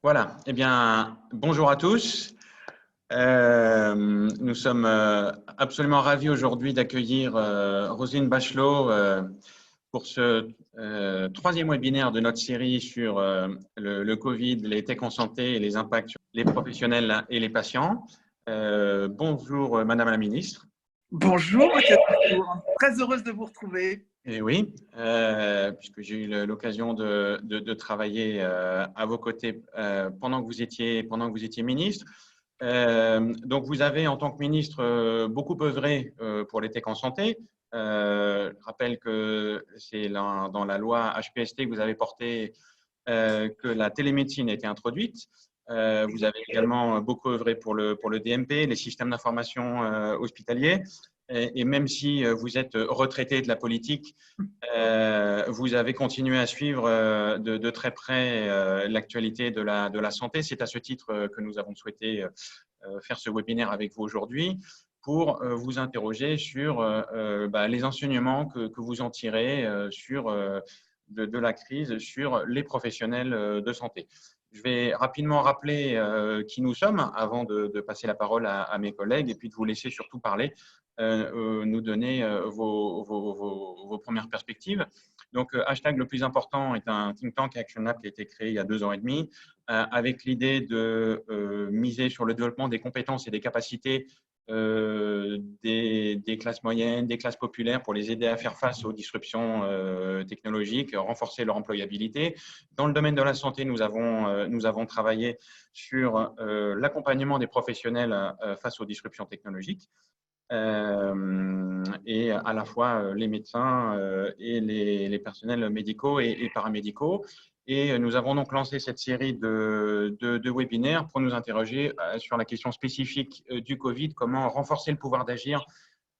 Voilà, eh bien, bonjour à tous. Nous sommes absolument ravis aujourd'hui d'accueillir Roselyne Bachelot pour ce troisième webinaire de notre série sur le Covid, les tech en santé et les impacts sur les professionnels et les patients. Bonjour Madame la Ministre. Bonjour, très heureuse de vous retrouver. Et oui, puisque j'ai eu l'occasion de travailler à vos côtés pendant que vous étiez ministre. Donc, vous avez, en tant que ministre, beaucoup œuvré pour les tech en santé. Je rappelle que c'est dans la loi HPST que vous avez porté que la télémédecine a été introduite. Vous avez également beaucoup œuvré pour le DMP, les systèmes d'information hospitaliers. Et même si vous êtes retraité de la politique, vous avez continué à suivre de très près l'actualité de la santé. C'est à ce titre que nous avons souhaité faire ce webinaire avec vous aujourd'hui pour vous interroger sur les enseignements que vous en tirez de la crise sur les professionnels de santé. Je vais rapidement rappeler qui nous sommes avant de passer la parole à mes collègues et puis de vous laisser surtout parler, nous donner vos premières perspectives. Donc, Hashtag le plus important est un think tank actionnable qui a été créé il y a 2 ans et demi avec l'idée de miser sur le développement des compétences et des capacités des classes moyennes, des classes populaires pour les aider à faire face aux disruptions technologiques, renforcer leur employabilité. Dans le domaine de la santé, nous avons travaillé sur l'accompagnement des professionnels face aux disruptions technologiques. Et à la fois les médecins et les personnels médicaux et paramédicaux. Et nous avons donc lancé cette série de webinaires pour nous interroger sur la question spécifique du Covid, comment renforcer le pouvoir d'agir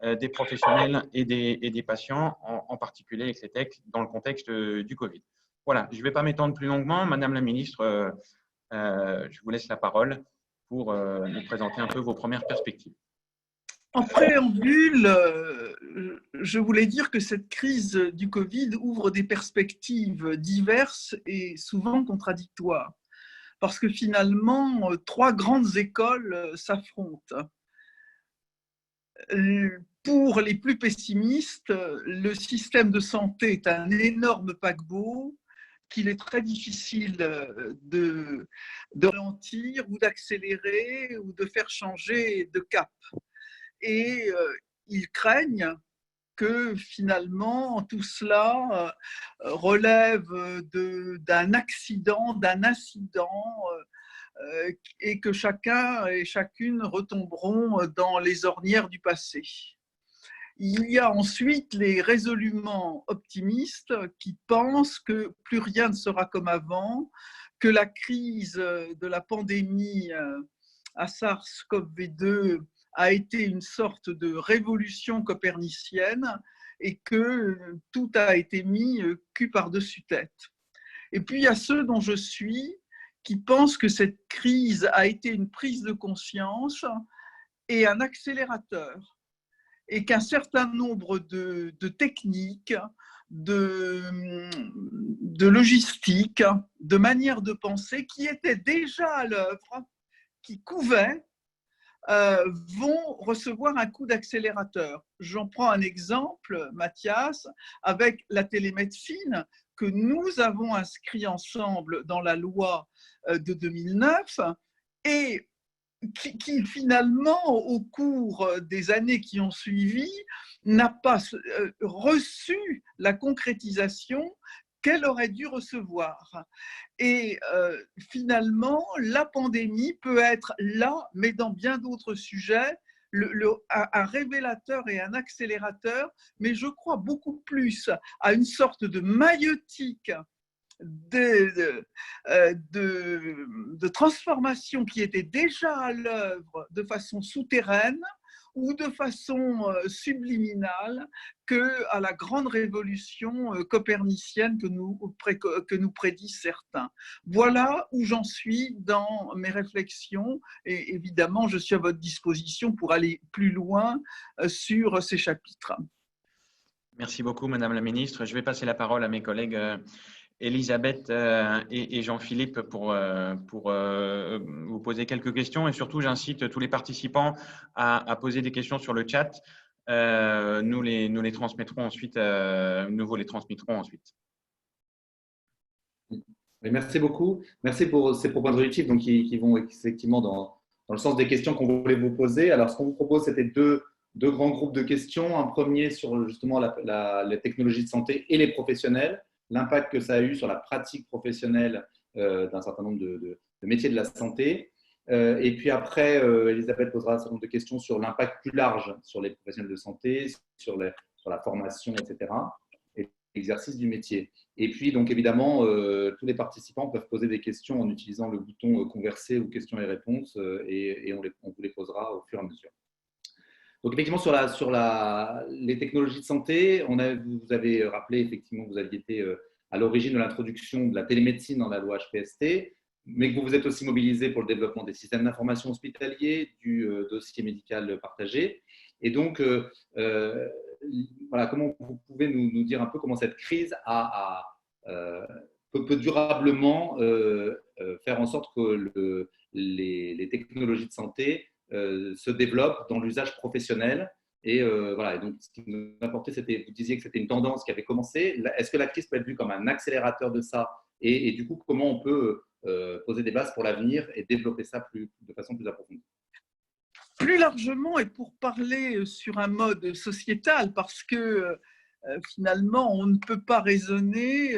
des professionnels et des patients, en particulier avec les techs, dans le contexte du Covid. Voilà, je ne vais pas m'étendre plus longuement. Madame la Ministre, je vous laisse la parole pour nous présenter un peu vos premières perspectives. En préambule, je voulais dire que cette crise du Covid ouvre des perspectives diverses et souvent contradictoires. Parce que finalement, 3 grandes écoles s'affrontent. Pour les plus pessimistes, le système de santé est un énorme paquebot qu'il est très difficile de ralentir ou d'accélérer ou de faire changer de cap. Et ils craignent que finalement tout cela relève d'un accident, d'un incident, et que chacun et chacune retomberont dans les ornières du passé. Il y a ensuite les résolument optimistes qui pensent que plus rien ne sera comme avant, que la crise de la pandémie à SARS-CoV-2 a été une sorte de révolution copernicienne et que tout a été mis cul par-dessus tête. Et puis il y a ceux dont je suis qui pensent que cette crise a été une prise de conscience et un accélérateur, et qu'un certain nombre de techniques, de logistique, de manières de penser qui étaient déjà à l'œuvre, qui couvaient, vont recevoir un coup d'accélérateur. J'en prends un exemple, Mathias, avec la télémédecine que nous avons inscrit ensemble dans la loi de 2009 et qui finalement, au cours des années qui ont suivi, n'a pas reçu la concrétisation qu'elle aurait dû recevoir. Et finalement, la pandémie peut être là, mais dans bien d'autres sujets, un révélateur et un accélérateur, mais je crois beaucoup plus à une sorte de maïeutique de transformation qui était déjà à l'œuvre de façon souterraine ou de façon subliminale qu'à la grande révolution copernicienne que nous prédisent certains. Voilà où j'en suis dans mes réflexions et évidemment, je suis à votre disposition pour aller plus loin sur ces chapitres. Merci beaucoup, Madame la Ministre. Je vais passer la parole à mes collègues Elisabeth et Jean-Philippe pour vous poser quelques questions. Et surtout, j'incite tous les participants à poser des questions sur le chat. Nous les transmettrons ensuite. Nous vous les transmettrons ensuite. Oui, merci beaucoup. Merci pour ces propos introductifs donc, qui vont effectivement dans le sens des questions qu'on voulait vous poser. Alors, ce qu'on vous propose, c'était deux grands groupes de questions. Un premier sur justement les technologies de santé et les professionnels, l'impact que ça a eu sur la pratique professionnelle d'un certain nombre de métiers de la santé. Et puis après, Elisabeth posera un certain nombre de questions sur l'impact plus large sur les professionnels de santé, sur la formation, etc. et l'exercice du métier. Et puis, donc évidemment, tous les participants peuvent poser des questions en utilisant le bouton converser ou questions et réponses et on vous les posera au fur et à mesure. Donc, effectivement, sur les technologies de santé, vous avez rappelé effectivement que vous aviez été à l'origine de l'introduction de la télémédecine dans la loi HPST, mais que vous vous êtes aussi mobilisé pour le développement des systèmes d'information hospitaliers, du dossier médical partagé. Et donc, voilà, comment vous pouvez nous dire un peu comment cette crise peut durablement faire en sorte que les technologies de santé se développent dans l'usage professionnel. Et voilà. Et donc, ce qui nous importait, c'était, vous disiez que c'était une tendance qui avait commencé. Est-ce que la crise peut être vue comme un accélérateur de ça et du coup, comment on peut poser des bases pour l'avenir et développer ça de façon plus approfondie? Plus largement, et pour parler sur un mode sociétal, parce que finalement, on ne peut pas raisonner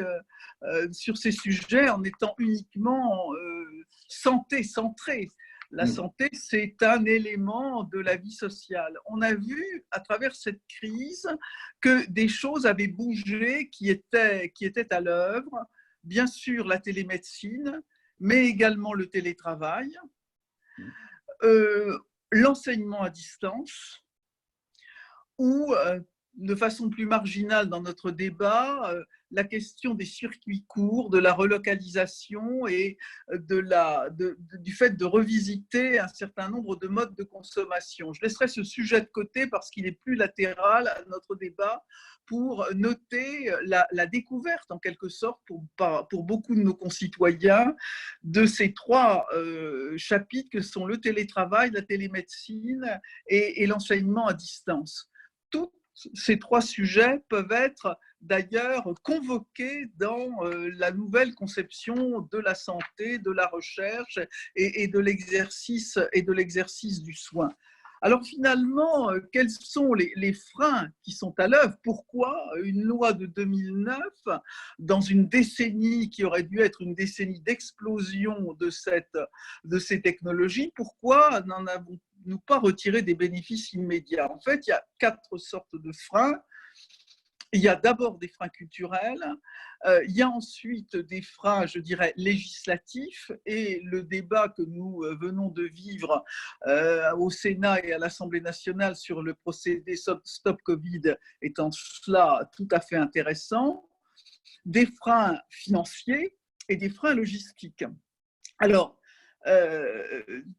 sur ces sujets en étant uniquement santé centré. La santé, c'est un élément de la vie sociale. On a vu à travers cette crise que des choses avaient bougé qui étaient à l'œuvre. Bien sûr, la télémédecine, mais également le télétravail, l'enseignement à distance, ou de façon plus marginale dans notre débat, la question des circuits courts, de la relocalisation et du fait de revisiter un certain nombre de modes de consommation. Je laisserai ce sujet de côté parce qu'il est plus latéral à notre débat pour noter la découverte, en quelque sorte, pour beaucoup de nos concitoyens, de ces trois chapitres que sont le télétravail, la télémédecine et l'enseignement à distance. Tous ces trois sujets peuvent être d'ailleurs convoqués dans la nouvelle conception de la santé, de la recherche et de l'exercice du soin. Alors finalement, quels sont les freins qui sont à l'œuvre? Pourquoi une loi de 2009, dans une décennie qui aurait dû être une décennie d'explosion de ces technologies, pourquoi n'en avons-nous pas retiré des bénéfices immédiats? En fait, il y a 4 sortes de freins. Il y a d'abord des freins culturels, il y a ensuite des freins, je dirais, législatifs, et le débat que nous venons de vivre au Sénat et à l'Assemblée nationale sur le procédé Stop Covid est en cela tout à fait intéressant, des freins financiers et des freins logistiques. Alors,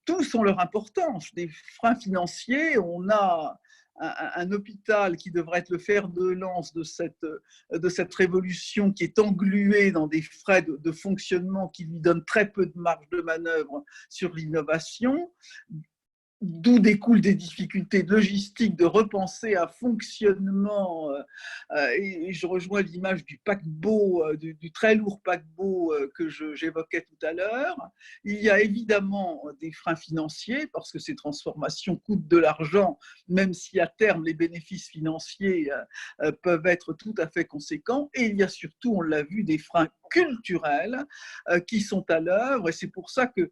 tous ont leur importance. Des freins financiers, on a un hôpital qui devrait être le fer de lance de cette révolution, qui est englué dans des frais de fonctionnement qui lui donnent très peu de marge de manœuvre sur l'innovation, d'où découlent des difficultés logistiques de repenser un fonctionnement. Et je rejoins l'image du paquebot, du très lourd paquebot que j'évoquais tout à l'heure. Il y a évidemment des freins financiers, parce que ces transformations coûtent de l'argent, même si à terme les bénéfices financiers peuvent être tout à fait conséquents. Et il y a surtout, on l'a vu, des freins culturels qui sont à l'œuvre. Et c'est pour ça que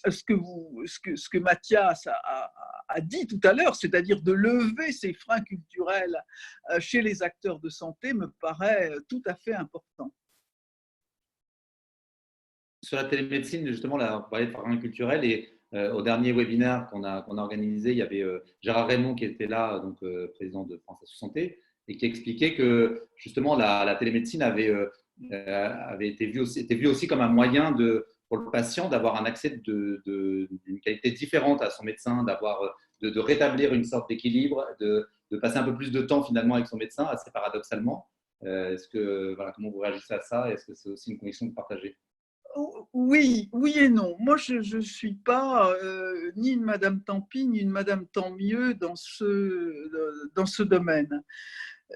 ce que Mathias a dit tout à l'heure, c'est-à-dire de lever ces freins culturels chez les acteurs de santé, me paraît tout à fait important. Sur la télémédecine, justement, là, on parlait de freins culturels et au dernier webinaire qu'on a organisé, il y avait Gérard Raymond qui était là, donc président de France Assos Santé, et qui expliquait que justement la télémédecine avait été vue aussi comme un moyen pour le patient d'avoir un accès d'une qualité différente à son médecin, de rétablir une sorte d'équilibre, de passer un peu plus de temps finalement avec son médecin, assez paradoxalement. Voilà, comment vous réagissez à ça? Est-ce que c'est aussi une conviction que vous partagez? Oui, oui et non. Moi, je ne suis pas ni une Madame Tant-Pis, ni une Madame Tant-Mieux dans ce domaine.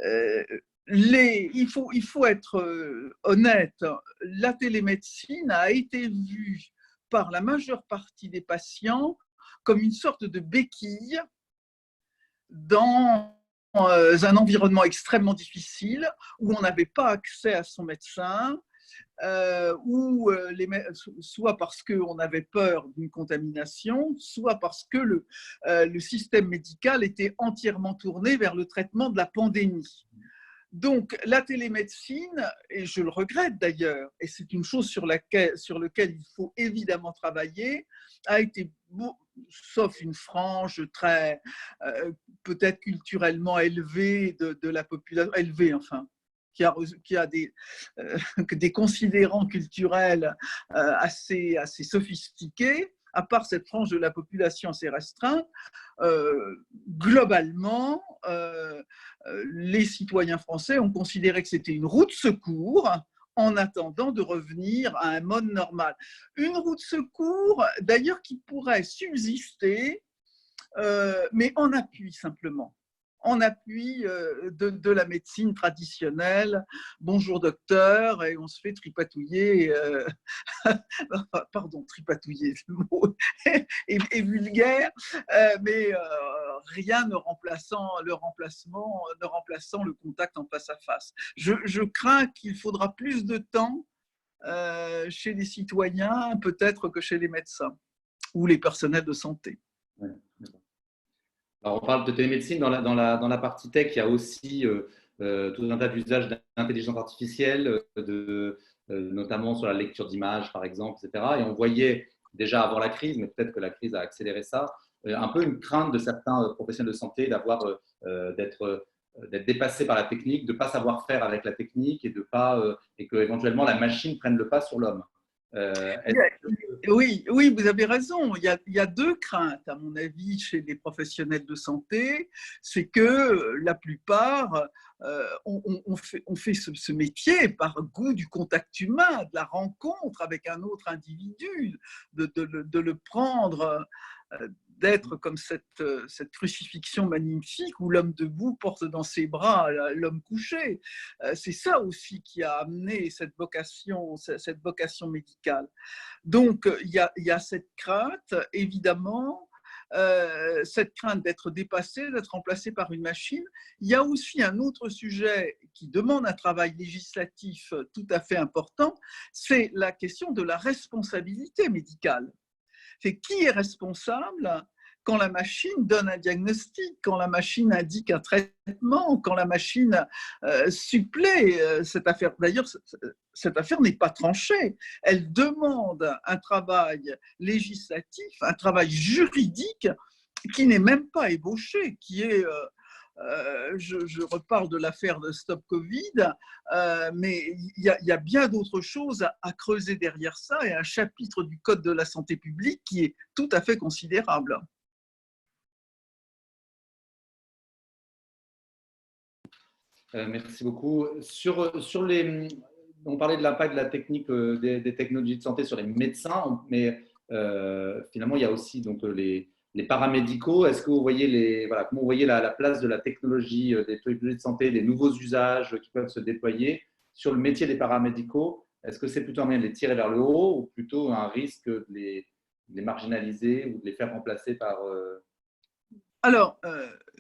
Euh, il faut être honnête. La télémédecine a été vue par la majeure partie des patients comme une sorte de béquille dans un environnement extrêmement difficile où on n'avait pas accès à son médecin, soit parce qu'on avait peur d'une contamination, soit parce que le système médical était entièrement tourné vers le traitement de la pandémie. Donc, la télémédecine, et je le regrette d'ailleurs, et c'est une chose sur laquelle il faut évidemment travailler, a été, sauf une frange très, peut-être culturellement élevée de la population, élevée enfin, qui a des considérants culturels assez sophistiqués, à part cette frange de la population assez restreinte, globalement, les citoyens français ont considéré que c'était une roue de secours en attendant de revenir à un mode normal. Une roue de secours, d'ailleurs, qui pourrait subsister, mais en appui simplement. En appui de la médecine traditionnelle. Bonjour docteur, et on se fait tripatouiller. Pardon, tripatouiller, le mot est vulgaire, mais rien ne remplaçant le contact en face à face. Je crains qu'il faudra plus de temps chez les citoyens, peut-être que chez les médecins ou les personnels de santé. Ouais. Alors, on parle de télémédecine. Dans la partie tech, il y a aussi tout un tas d'usages d'intelligence artificielle, notamment sur la lecture d'images, par exemple, etc. Et on voyait déjà avant la crise, mais peut-être que la crise a accéléré ça, un peu une crainte de certains professionnels de santé d'être dépassés par la technique, de ne pas savoir faire avec la technique et que éventuellement la machine prenne le pas sur l'homme. Oui, oui, vous avez raison. Il y a deux craintes, à mon avis, chez les professionnels de santé. C'est que la plupart on fait ce métier par goût du contact humain, de la rencontre avec un autre individu, de le prendre, d'être comme cette crucifixion magnifique où l'homme debout porte dans ses bras l'homme couché. C'est ça aussi qui a amené cette vocation médicale. Donc, il y a cette crainte, évidemment, cette crainte d'être dépassé, d'être remplacé par une machine. Il y a aussi un autre sujet qui demande un travail législatif tout à fait important, c'est la question de la responsabilité médicale. C'est qui est responsable quand la machine donne un diagnostic, quand la machine indique un traitement, quand la machine supplée cette affaire. D'ailleurs, cette affaire n'est pas tranchée. Elle demande un travail législatif, un travail juridique qui n'est même pas ébauché, qui est… je reparle de l'affaire de Stop Covid, mais il y a bien d'autres choses à creuser derrière ça et un chapitre du Code de la santé publique qui est tout à fait considérable. Merci beaucoup. On parlait de l'impact de la technique des technologies de santé sur les médecins, mais finalement, il y a aussi donc, les paramédicaux. Est-ce que vous voyez comment vous voyez la place de la technologie, des technologies de santé, des nouveaux usages qui peuvent se déployer sur le métier des paramédicaux? Est-ce que c'est plutôt un moyen de les tirer vers le haut ou plutôt un risque de les marginaliser ou de les faire remplacer par… Alors,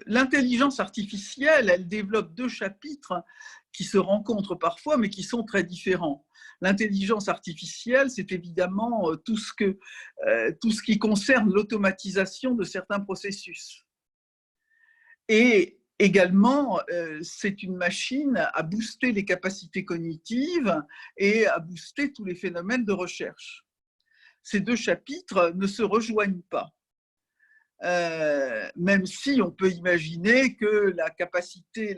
l'intelligence artificielle, elle développe deux chapitres qui se rencontrent parfois, mais qui sont très différents. L'intelligence artificielle, c'est évidemment tout ce qui concerne l'automatisation de certains processus. Et également, c'est une machine à booster les capacités cognitives et à booster tous les phénomènes de recherche. Ces deux chapitres ne se rejoignent pas. Même si on peut imaginer que la capacité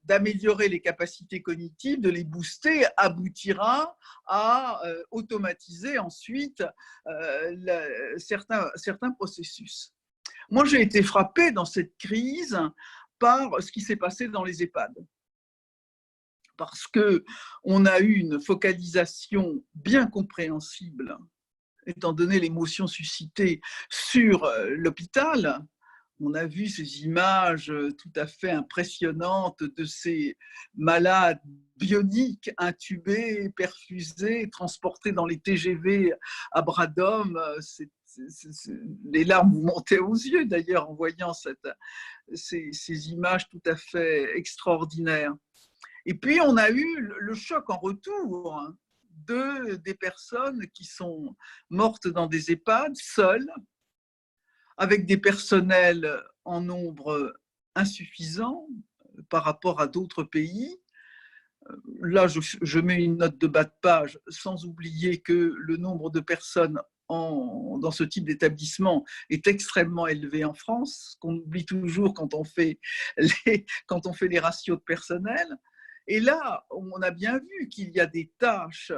d'améliorer les capacités cognitives, de les booster, aboutira à automatiser ensuite certains processus. Moi, j'ai été frappée dans cette crise par ce qui s'est passé dans les EHPAD. parce qu'on a eu une focalisation bien compréhensible, étant donné l'émotion suscitée sur l'hôpital. On a vu ces images tout à fait impressionnantes de ces malades bioniques, intubés, perfusés, transportés dans les TGV à bras d'hommes. Les larmes vous montaient aux yeux d'ailleurs en voyant ces images tout à fait extraordinaires. Et puis on a eu le choc en retour des personnes qui sont mortes dans des EHPAD, seules, avec des personnels en nombre insuffisant par rapport à d'autres pays. Là, je mets une note de bas de page, sans oublier que le nombre de personnes dans ce type d'établissement est extrêmement élevé en France, qu'on oublie toujours quand on fait les ratios de personnel. Et là, on a bien vu qu'il y a des tâches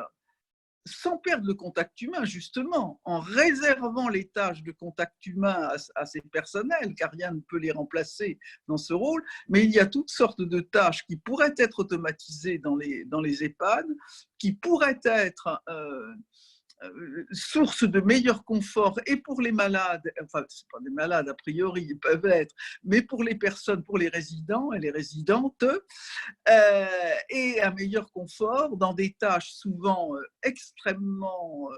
sans perdre le contact humain, justement, en réservant les tâches de contact humain à ces personnels, car rien ne peut les remplacer dans ce rôle, mais il y a toutes sortes de tâches qui pourraient être automatisées dans les EHPAD, qui pourraient être source de meilleur confort et pour les malades, enfin, ce ne sont pas des malades a priori, ils peuvent être, mais pour les personnes, pour les résidents et les résidentes, et un meilleur confort dans des tâches souvent extrêmement,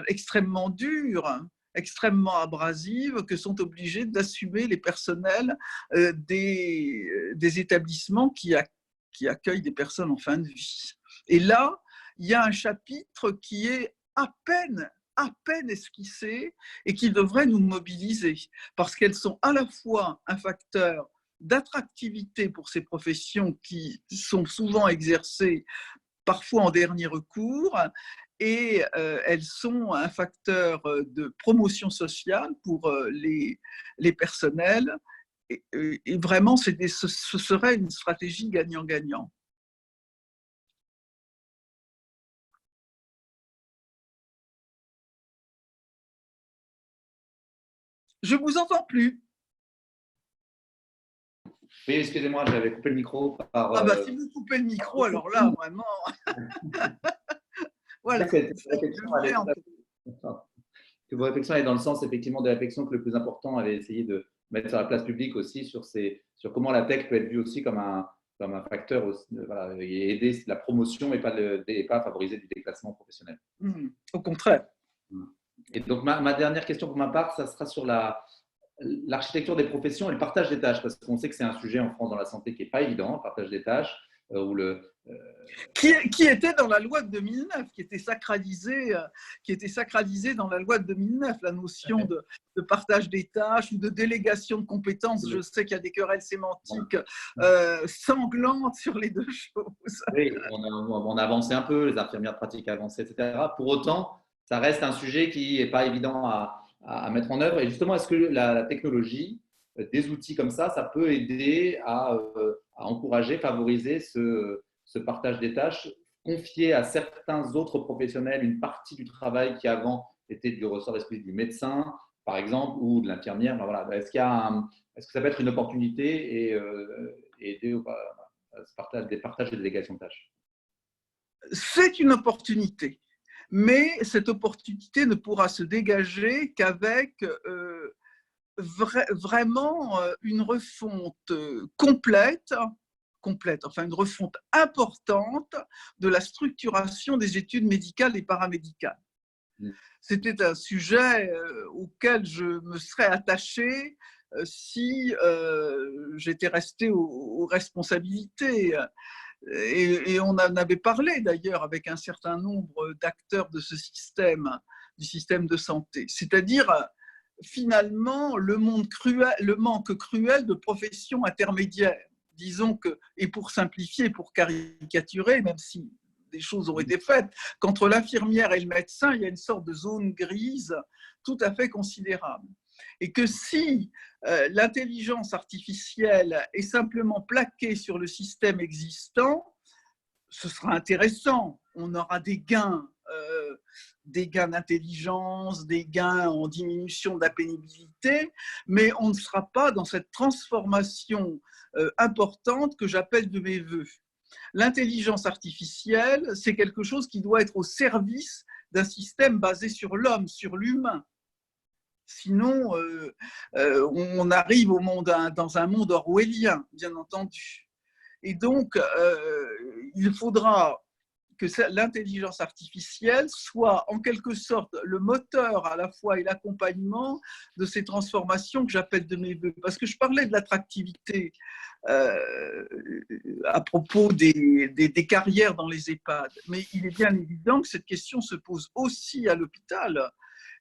extrêmement dures, extrêmement abrasives, que sont obligés d'assumer les personnels des établissements qui accueillent des personnes en fin de vie. Et là, il y a un chapitre qui est à peine esquissé et qui devrait nous mobiliser, parce qu'elles sont à la fois un facteur d'attractivité pour ces professions qui sont souvent exercées parfois en dernier recours, et elles sont un facteur de promotion sociale pour les personnels, et vraiment ce serait une stratégie gagnant-gagnant. Je ne vous entends plus. Oui, excusez-moi, j'avais coupé le micro par… Ah bah si vous coupez le micro, alors là, vraiment… Voilà. Que vos réflexions allaient dans le sens effectivement de la réflexion que le plus important avait essayé de mettre sur la place publique aussi sur comment la tech peut être vue aussi comme un facteur aussi, voilà, et aider la promotion et pas favoriser du déclassement professionnel. Au contraire. Et donc ma dernière question pour ma part, ça sera sur l'architecture des professions et le partage des tâches, parce qu'on sait que c'est un sujet en France dans la santé qui n'est pas évident, le partage des tâches, qui était dans la loi de 2009, qui était sacralisée dans la loi de 2009, la notion de partage des tâches ou de délégation de compétences. Je sais qu'il y a des querelles sémantiques sanglantes sur les deux choses. Oui, on a avancé un peu, les infirmières pratiques avancées, etc. Pour autant, ça reste un sujet qui n'est pas évident à mettre en œuvre. Et justement, est-ce que la technologie, des outils comme ça peut aider à encourager, favoriser ce partage des tâches, confier à certains autres professionnels une partie du travail qui avant était du ressort exclusif du médecin, par exemple, ou de l'infirmière. Ben voilà. Est-ce que ça peut être une opportunité et aider au partage et délégation de tâches? C'est une opportunité, mais cette opportunité ne pourra se dégager qu'avec vraiment une refonte complète, enfin une refonte importante de la structuration des études médicales et paramédicales. C'était un sujet auquel je me serais attachée si j'étais restée aux responsabilités. Et on en avait parlé d'ailleurs avec un certain nombre d'acteurs de ce système, du système de santé. C'est-à-dire, finalement, le manque cruel de professions intermédiaires. Disons que, et pour simplifier, pour caricaturer, même si des choses ont été faites, qu'entre l'infirmière et le médecin, il y a une sorte de zone grise tout à fait considérable. Et que si l'intelligence artificielle est simplement plaquée sur le système existant, ce sera intéressant. On aura des gains d'intelligence, des gains en diminution de la pénibilité, mais on ne sera pas dans cette transformation importante que j'appelle de mes voeux. L'intelligence artificielle, c'est quelque chose qui doit être au service d'un système basé sur l'homme, sur l'humain. Sinon, on arrive dans un monde orwellien, bien entendu. Et donc, il faudra que l'intelligence artificielle soit en quelque sorte le moteur à la fois et l'accompagnement de ces transformations que j'appelle de mes voeux. Parce que je parlais de l'attractivité à propos des carrières dans les EHPAD, mais il est bien évident que cette question se pose aussi à l'hôpital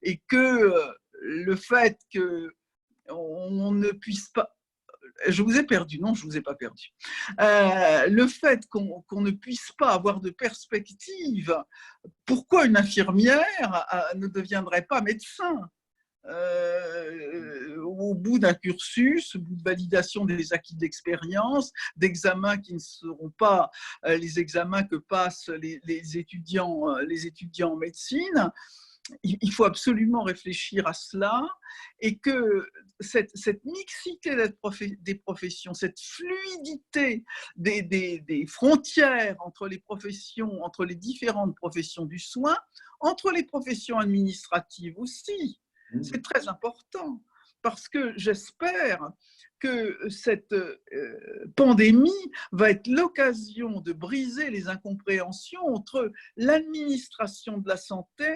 et que le fait qu'on ne puisse pas… Je vous ai perdu, non, je ne vous ai pas perdu. Le fait qu'on ne puisse pas avoir de perspective, pourquoi une infirmière ne deviendrait pas médecin au bout d'un cursus, au bout de validation des acquis d'expérience, d'examens qui ne seront pas les examens que passent les étudiants en médecine. Il faut absolument réfléchir à cela et que cette mixité des professions, cette fluidité des frontières entre les professions, entre les différentes professions du soin, entre les professions administratives aussi, c'est très important parce que j'espère que cette pandémie va être l'occasion de briser les incompréhensions entre l'administration de la santé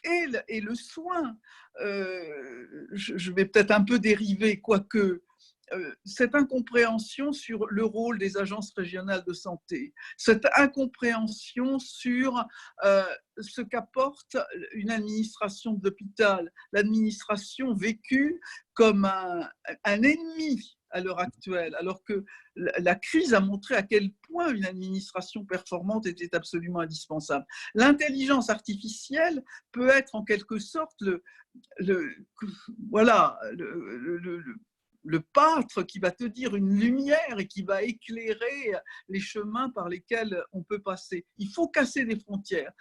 et le soin. Je vais peut-être un peu dériver, quoique cette incompréhension sur le rôle des agences régionales de santé, cette incompréhension sur ce qu'apporte une administration de l'hôpital, l'administration vécue comme un ennemi à l'heure actuelle, alors que la crise a montré à quel point une administration performante était absolument indispensable. L'intelligence artificielle peut être en quelque sorte le pâtre qui va te dire une lumière et qui va éclairer les chemins par lesquels on peut passer. Il faut casser des frontières.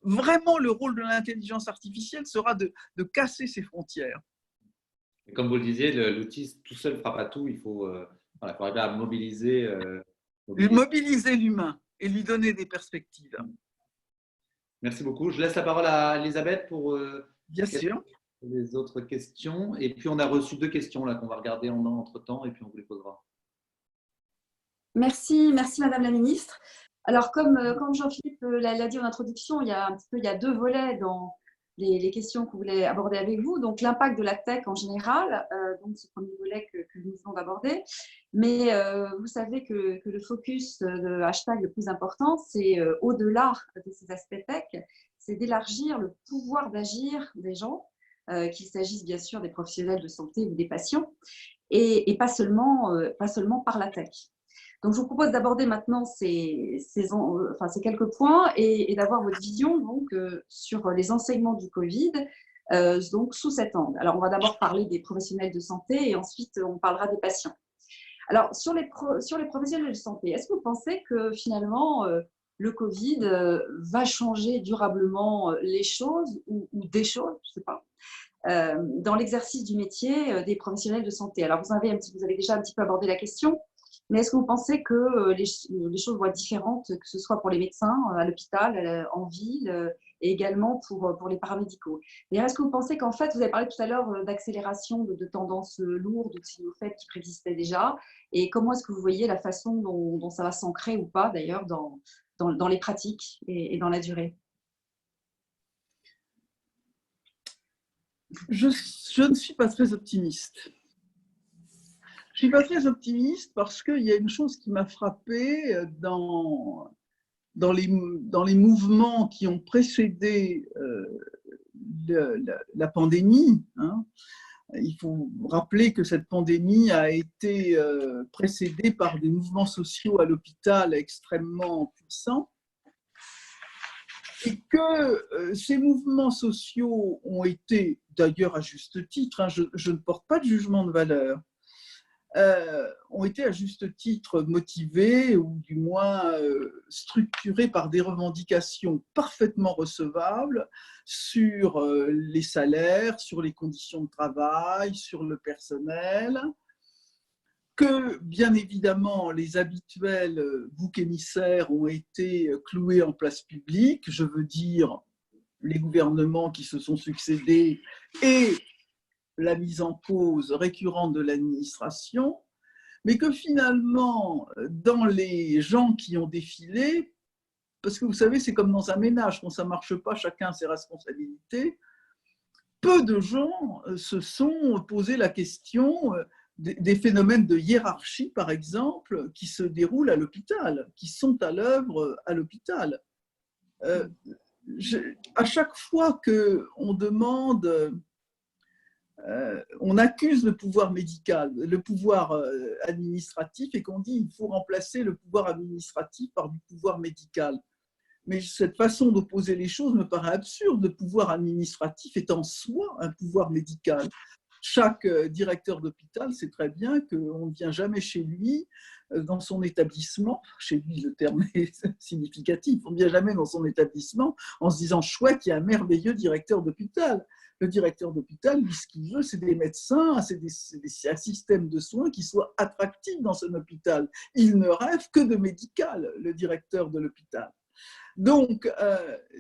Vraiment, le rôle de l'intelligence artificielle sera de casser ces frontières. Et comme vous le disiez, l'outil tout seul ne fera pas tout. Il faut, arriver à mobiliser l'humain et lui donner des perspectives. Merci beaucoup. Je laisse la parole à Elisabeth pour Bien sûr. les autres questions. Et puis, on a reçu 2 questions là qu'on va regarder entre-temps et puis on vous les posera. Merci Madame la Ministre. Alors, comme Jean-Philippe l'a dit en introduction, il y a 2 volets dans les questions qu'on voulait aborder avec vous. Donc, l'impact de la tech en général, donc ce premier volet que nous venons d'aborder. Mais vous savez que le focus de hashtag le plus important, c'est au-delà de ces aspects tech, c'est d'élargir le pouvoir d'agir des gens, qu'il s'agisse bien sûr des professionnels de santé ou des patients, et pas seulement par la tech. Donc, je vous propose d'aborder maintenant ces quelques points et d'avoir votre vision donc, sur les enseignements du Covid donc, sous cet angle. Alors, on va d'abord parler des professionnels de santé et ensuite, on parlera des patients. Alors, sur les professionnels de santé, est-ce que vous pensez que finalement, le Covid va changer durablement les choses ou des choses, je ne sais pas, dans l'exercice du métier des professionnels de santé? Alors, vous avez déjà un petit peu abordé la question. Mais est-ce que vous pensez que les choses vont être différentes, que ce soit pour les médecins à l'hôpital, en ville, et également pour les paramédicaux? Et est-ce que vous pensez qu'en fait, vous avez parlé tout à l'heure d'accélération de tendances lourdes, de signaux faibles qui préexistaient déjà, et comment est-ce que vous voyez la façon dont ça va s'ancrer ou pas d'ailleurs dans les pratiques et dans la durée? Je ne suis pas très optimiste. Je ne suis pas très optimiste parce qu'il y a une chose qui m'a frappée dans les mouvements qui ont précédé la pandémie. Hein. Il faut rappeler que cette pandémie a été précédée par des mouvements sociaux à l'hôpital extrêmement puissants et que ces mouvements sociaux ont été, d'ailleurs à juste titre, hein, je ne porte pas de jugement de valeur, ont été à juste titre motivés ou du moins structurés par des revendications parfaitement recevables sur les salaires, sur les conditions de travail, sur le personnel. que, bien évidemment, les habituels boucs émissaires ont été cloués en place publique, je veux dire les gouvernements qui se sont succédés et la mise en cause récurrente de l'administration, mais que finalement, dans les gens qui ont défilé, parce que vous savez, c'est comme dans un ménage, quand ça ne marche pas, chacun a ses responsabilités, peu de gens se sont posé la question des phénomènes de hiérarchie, par exemple, qui se déroulent à l'hôpital, qui sont à l'œuvre à l'hôpital. À chaque fois qu'on demande, on accuse le pouvoir médical, le pouvoir administratif, et qu'on dit qu'il faut remplacer le pouvoir administratif par du pouvoir médical. Mais cette façon d'opposer les choses me paraît absurde. Le pouvoir administratif est en soi un pouvoir médical. Chaque directeur d'hôpital sait très bien qu'on ne vient jamais chez lui, dans son établissement, chez lui le terme est significatif, on ne vient jamais dans son établissement en se disant « chouette, il y a un merveilleux directeur d'hôpital ». Le directeur d'hôpital, lui, ce qu'il veut, c'est des médecins, c'est un système de soins qui soit attractif dans son hôpital. Il ne rêve que de médical, le directeur de l'hôpital. Donc,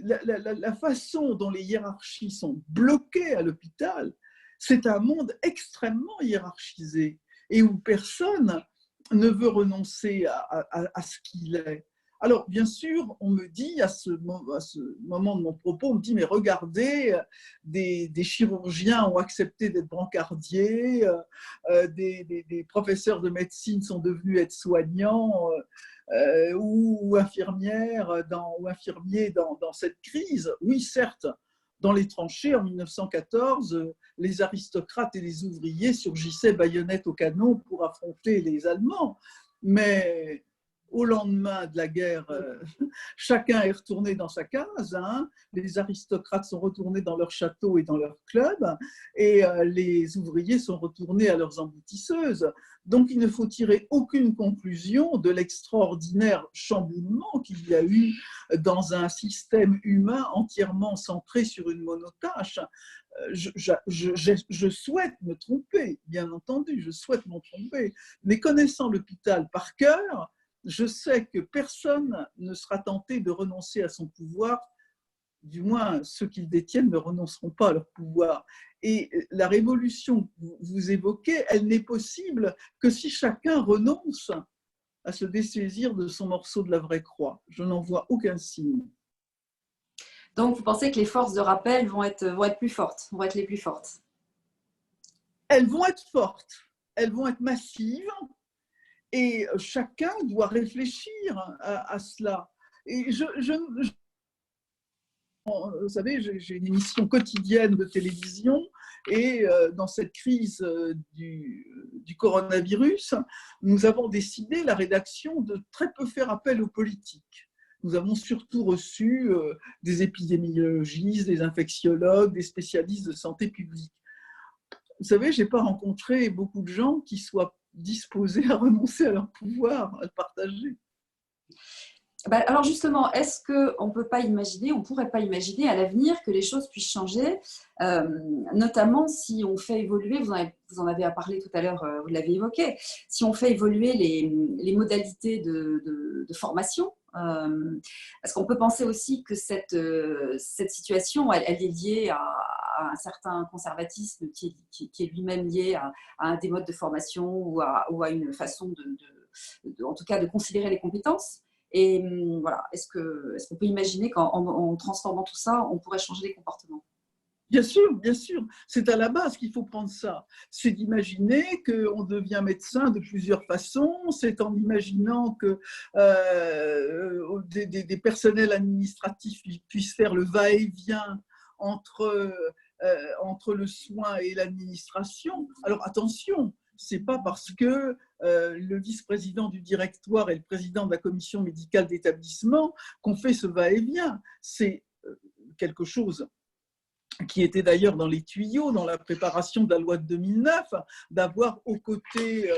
la façon dont les hiérarchies sont bloquées à l'hôpital, c'est un monde extrêmement hiérarchisé et où personne ne veut renoncer à ce qu'il est. Alors, bien sûr, on me dit, à ce moment de mon propos, on me dit, mais regardez, des chirurgiens ont accepté d'être brancardiers, des professeurs de médecine sont devenus aides-soignants ou infirmières ou infirmiers dans cette crise. Oui, certes, dans les tranchées, en 1914, les aristocrates et les ouvriers surgissaient baïonnettes au canon pour affronter les Allemands. Mais au lendemain de la guerre, chacun est retourné dans sa case. Hein. Les aristocrates sont retournés dans leur château et dans leur club, et les ouvriers sont retournés à leurs emboutisseuses. Donc, il ne faut tirer aucune conclusion de l'extraordinaire chamboulement qu'il y a eu dans un système humain entièrement centré sur une monotâche. Je souhaite me tromper, bien entendu, je souhaite me tromper, mais connaissant l'hôpital par cœur, je sais que personne ne sera tenté de renoncer à son pouvoir, du moins ceux qui le détiennent ne renonceront pas à leur pouvoir. Et la révolution que vous évoquez, elle n'est possible que si chacun renonce à se dessaisir de son morceau de la vraie croix. Je n'en vois aucun signe. Donc, vous pensez que les forces de rappel vont être plus fortes, vont être les plus fortes? Elles vont être fortes, elles vont être massives, et chacun doit réfléchir à cela. Et vous savez, j'ai une émission quotidienne de télévision, et dans cette crise du coronavirus, nous avons décidé, la rédaction, de très peu faire appel aux politiques. Nous avons surtout reçu des épidémiologistes, des infectiologues, des spécialistes de santé publique. Vous savez, je n'ai pas rencontré beaucoup de gens qui soient disposés à renoncer à leur pouvoir, à le partager. Alors justement, est-ce qu'on ne peut pas imaginer, on ne pourrait pas imaginer à l'avenir que les choses puissent changer, notamment si on fait évoluer, vous en avez parlé tout à l'heure, vous l'avez évoqué, si on fait évoluer les modalités de formation, parce qu'on peut penser aussi que cette situation, elle est liée à un certain conservatisme qui est lui-même lié à des modes de formation ou à une façon en tout cas de considérer les compétences. Et voilà, est-ce qu'on peut imaginer qu'en transformant tout ça, on pourrait changer les comportements? Bien sûr, bien sûr. C'est à la base qu'il faut prendre ça. C'est d'imaginer qu'on devient médecin de plusieurs façons. C'est en imaginant que des personnels administratifs puissent faire le va-et-vient entre le soin et l'administration. Alors attention, ce n'est pas parce que le vice-président du directoire et le président de la commission médicale d'établissement qu'on fait ce va-et-vient. C'est quelque chose qui était d'ailleurs dans les tuyaux, dans la préparation de la loi de 2009, d'avoir aux côtés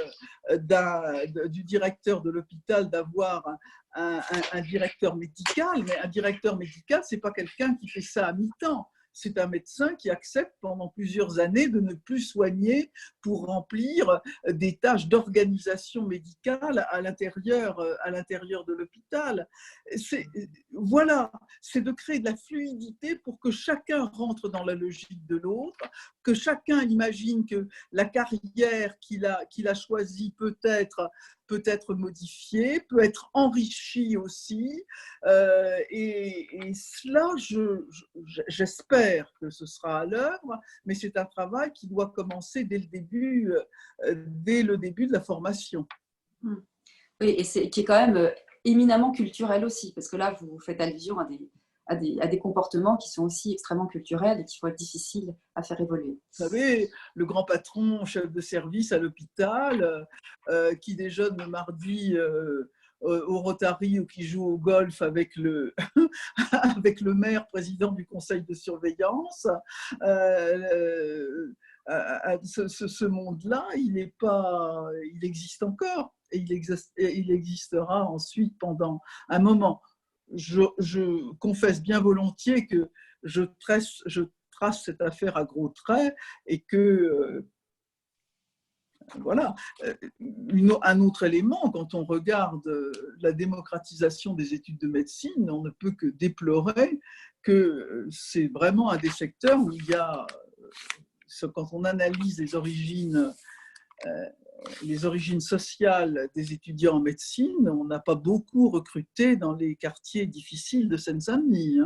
du directeur de l'hôpital, d'avoir un directeur médical. Mais un directeur médical, ce n'est pas quelqu'un qui fait ça à mi-temps. c'est un médecin qui accepte pendant plusieurs années de ne plus soigner pour remplir des tâches d'organisation médicale à l'intérieur de l'hôpital. Voilà, c'est de créer de la fluidité pour que chacun rentre dans la logique de l'autre, que chacun imagine que la carrière qu'il a choisie peut être modifiée, peut être enrichie aussi. Et cela, j'espère que ce sera à l'œuvre, mais c'est un travail qui doit commencer dès le début de la formation. Oui, et qui est quand même éminemment culturel aussi, parce que là, vous faites allusion à des comportements qui sont aussi extrêmement culturels et qui vont être difficiles à faire évoluer. Vous savez, le grand patron, chef de service à l'hôpital, qui déjeune le mardi au Rotary ou qui joue au golf avec le, avec le maire, président du conseil de surveillance, ce monde-là, il existe encore et il existera ensuite pendant un moment. Je confesse bien volontiers que je trace cette affaire à gros traits et que voilà. Un autre élément, quand on regarde la démocratisation des études de médecine, on ne peut que déplorer que c'est vraiment un des secteurs où il y a, quand on analyse les origines sociales des étudiants en médecine, on n'a pas beaucoup recruté dans les quartiers difficiles de Seine-Saint-Denis.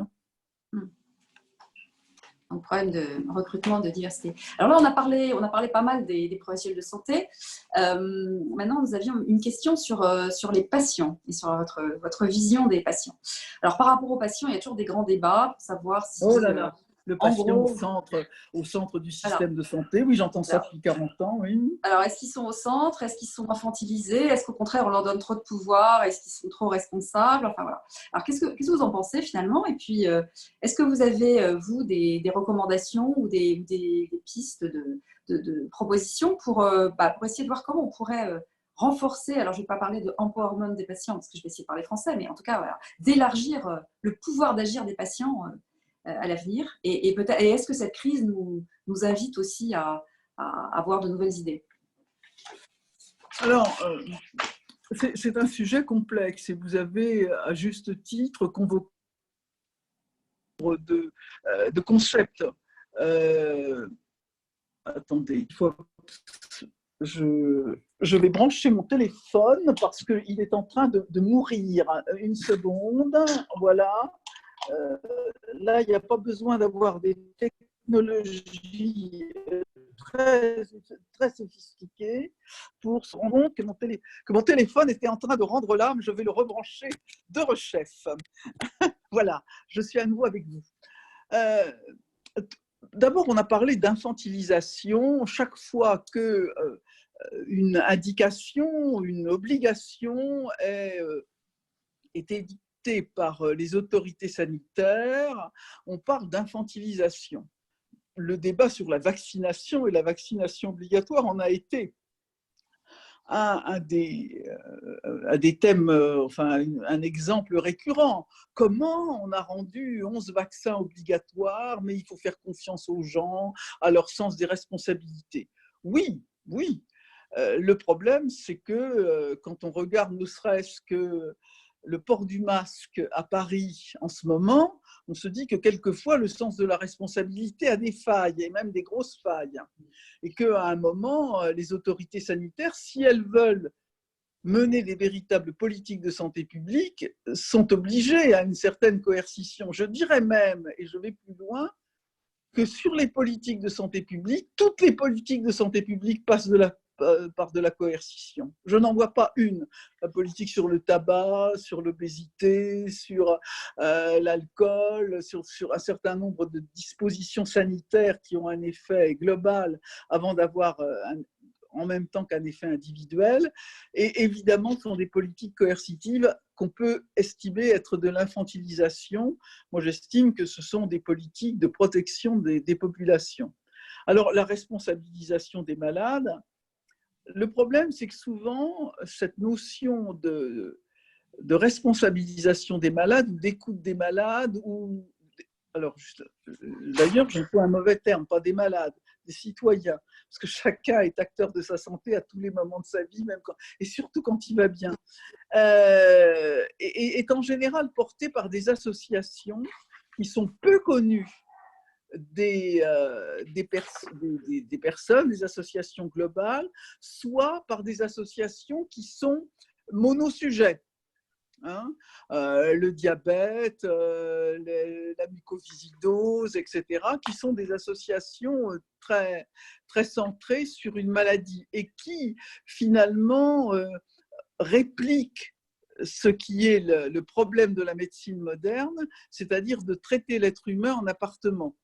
Un problème de recrutement, de diversité. Alors là, on a parlé pas mal des professionnels de santé. Maintenant, nous avions une question sur les patients et sur votre vision des patients. Alors, par rapport aux patients, il y a toujours des grands débats pour savoir si… Oh là là, le patient gros, au centre du système de santé. Oui, j'entends ça depuis 40 ans. Oui. Alors, est-ce qu'ils sont au centre? Est-ce qu'ils sont infantilisés? Est-ce qu'au contraire, on leur donne trop de pouvoir? Est-ce qu'ils sont trop responsables? Enfin, voilà. Alors, qu'est-ce que vous en pensez finalement? Et puis, est-ce que vous avez, vous, des recommandations ou des pistes de propositions pour essayer de voir comment on pourrait renforcer, alors je ne vais pas parler de empowerment des patients, parce que je vais essayer de parler français, mais en tout cas, voilà, d'élargir le pouvoir d'agir des patients à l'avenir. Et est-ce que cette crise nous invite aussi à avoir de nouvelles idées? Alors, c'est un sujet complexe et vous avez à juste titre convoqué de concepts. Attendez, je vais brancher mon téléphone parce qu'il est en train de mourir. Une seconde, voilà. Là, il n'y a pas besoin d'avoir des technologies très, très sophistiquées pour se rendre compte que mon téléphone était en train de rendre l'âme. Je vais le rebrancher de rechef. Voilà, je suis à nouveau avec vous. D'abord, on a parlé d'infantilisation. Chaque fois qu'une indication, une obligation est édictée par les autorités sanitaires, on parle d'infantilisation. Le débat sur la vaccination et la vaccination obligatoire en a été un des thèmes, un exemple récurrent. Comment on a rendu 11 vaccins obligatoires, mais il faut faire confiance aux gens, à leur sens des responsabilités. Oui. Le problème, c'est que quand on regarde ne serait-ce que le port du masque à Paris en ce moment, on se dit que quelquefois le sens de la responsabilité a des failles, et même des grosses failles. Et qu'à un moment, les autorités sanitaires, si elles veulent mener des véritables politiques de santé publique, sont obligées à une certaine coercition. Je dirais même, et je vais plus loin, que sur les politiques de santé publique, toutes les politiques de santé publique passent par de la coercition. Je n'en vois pas une. La politique sur le tabac, sur l'obésité, sur l'alcool, sur un certain nombre de dispositions sanitaires qui ont un effet global avant d'avoir en même temps qu'un effet individuel. Et évidemment, ce sont des politiques coercitives qu'on peut estimer être de l'infantilisation. Moi, j'estime que ce sont des politiques de protection des populations. Alors, la responsabilisation des malades, le problème, c'est que souvent, cette notion de responsabilisation des malades ou d'écoute des malades ou alors, d'ailleurs, j'emploie un mauvais terme, pas des malades, des citoyens, parce que chacun est acteur de sa santé à tous les moments de sa vie, et surtout quand il va bien, est en général porté par des associations qui sont peu connues des personnes, des associations globales, soit par des associations qui sont monosujets. Hein, le diabète, la mucoviscidose, etc., qui sont des associations très, très centrées sur une maladie et qui, finalement, répliquent ce qui est le problème de la médecine moderne, c'est-à-dire de traiter l'être humain en appartement.